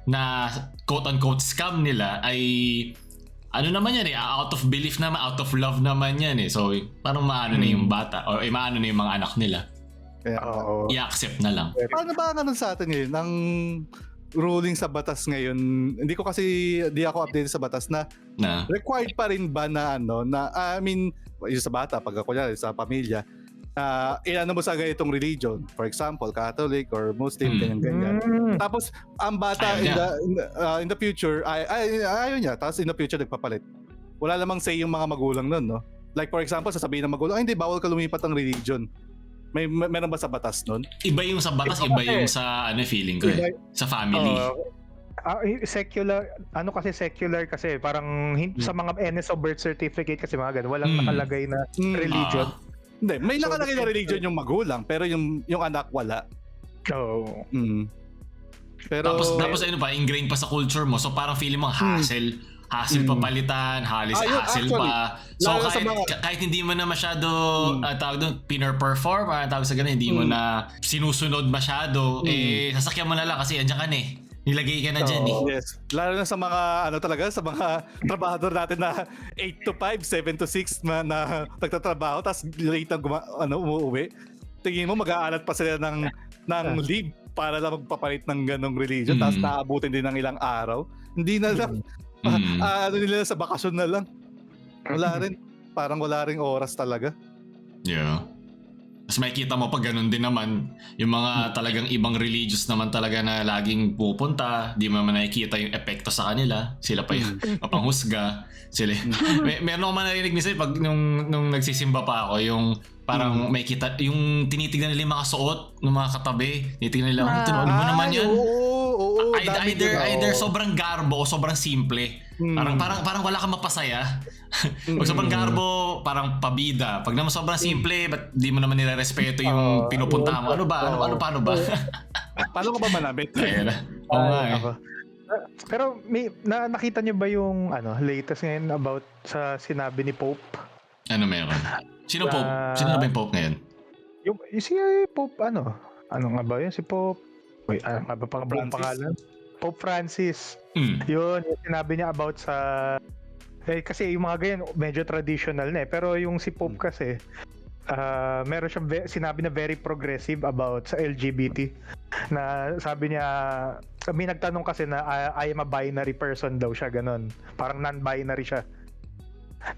Speaker 4: na quote-unquote scam nila ay naman yan eh, out of belief naman, out of love naman yan eh. So parang maano na yung bata or maano na yung mga anak nila. I-accept na lang.
Speaker 2: Paano ba ganun sa atin ngayon? Ang ruling sa batas ngayon, hindi ako updated sa batas na required pa rin ba na yung sa bata, pag kunyari sa pamilya, mo sa ganitong religion, for example, Catholic or Muslim, ganyan. Tapos, ang bata in the future, ayaw niya, tapos in the future nagpapalit. Wala namang say yung mga magulang nun, no? Like for example, sasabihin ng magulang, hindi, bawal ka lumipat ng religion. Meron ba sa batas nun?
Speaker 4: Iba yung sa batas, iba yung sa feeling ko eh. Sa family.
Speaker 1: Secular, secular kasi parang sa mga NSO birth certificate kasi mga ganun, walang nakalagay na religion.
Speaker 2: Hindi, may nakalagay na religion yung magulang, pero yung anak wala.
Speaker 1: Oo.
Speaker 2: Pero
Speaker 4: tapos ano pa, ingrained pa sa culture mo. So parang feeling mo hassle papalitan, hassle pa. So kahit hindi mo na masyado tawag doon, pinor-perform, tawag sa ganun, hindi mo na sinusunod masyado, sasakyan mo na lang kasi andyan ka na eh. Nilagay ka na dyan eh.
Speaker 2: Yes. Lalo na sa mga sa mga trabahador natin na 8 to 5, 7 to 6 na nagtatrabaho tapos late na umuwi. Tingin mo mag-aalat pa sila ng leave para lang magpapalit ng ganong religion tapos naabutin din ng ilang araw. Hindi na lang nila sa bakasyon na lang. Wala rin. Parang wala ring oras talaga.
Speaker 4: Yeah. Tapos makikita mo pag ganun din naman, yung mga talagang ibang religious naman talaga na laging pupunta, di mo naman nakikita yung epekto sa kanila. Sila pa yung mapanghusga. Meron akong narinig minsan pag nung nagsisimba pa ako, yung parang makikita, yung tinitignan nila yung mga suot ng mga katabi. Tinitignan nila, ano ba naman yan?
Speaker 2: Oo,
Speaker 4: either sobrang garbo o sobrang simple. Parang wala kang mapasaya. Pag sobrang garbo, parang pabida. Pag naman sobrang simple, ba't di mo naman nire-respeto yung pinupunta mo? Paano ba?
Speaker 2: Paano ka ba manabit?
Speaker 4: Oo nga eh.
Speaker 1: Pero nakita niyo ba yung latest ngayon about sa sinabi ni Pope?
Speaker 4: Ano meron? Sino Pope? Sino na ba yung Pope ngayon?
Speaker 1: Yung si Pope ano nga ba yun? Si Pope wait, ano nga ba pang pangalan? Pope Francis. Yun, yung sinabi niya about sa kasi yung mga ganyan medyo traditional na eh. Pero yung si Pope kasi meron siyang sinabi na very progressive about sa LGBT. Na sabi niya, may nagtanong kasi na I am a binary person daw siya, ganun. Parang non-binary siya.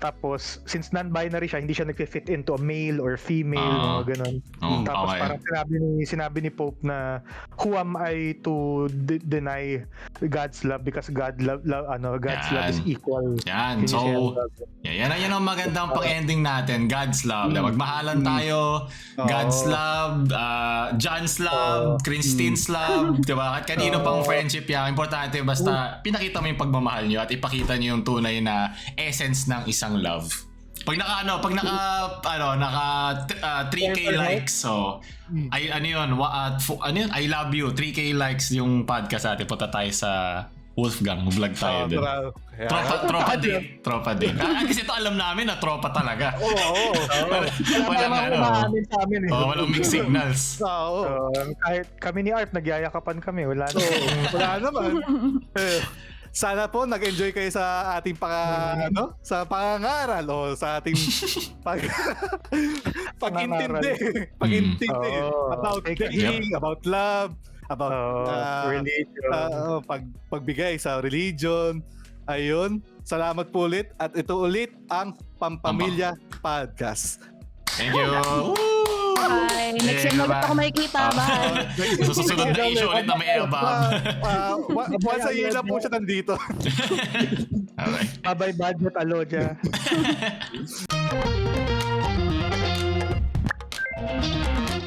Speaker 1: Tapos, since non-binary siya, hindi siya nag-fit into a male or female, mga ganun. Tapos parang sinabi ni Pope na, who am I to deny God's love because God's love is equal.
Speaker 4: Yan. So, yan ang magandang pang-ending natin. God's love. Magmahalan tayo. God's love, John's love, Christine's love, diba? At kanino pang friendship yan. Importante basta pinakita mo yung pagmamahal nyo at ipakita nyo yung tunay na essence ng isang love. Pag naka 3K likes, so I love you, 3K likes yung podcast natin, punta tayo sa Wolfgang, vlog tayo din. Tropa din. Kasi ito alam namin na tropa talaga.
Speaker 1: Oo.
Speaker 4: Walang mixed signals.
Speaker 1: Kahit kami ni Art, nagyayakapan kami. Wala
Speaker 2: naman. Sana po nag-enjoy kayo sa ating sa pangangaral o sa ating pag-intindi about dating, about love, about religion, pagbigay sa religion. Ayun, salamat po ulit at ito ulit ang Pampamilya Podcast.
Speaker 4: Thank you.
Speaker 3: Bye. Next year ulit ako makikita. Bye.
Speaker 4: Susunod na issue ulit na may album.
Speaker 2: Once a year lang po siya nandito.
Speaker 4: Okay.
Speaker 1: Bye-bye budget, Alodia.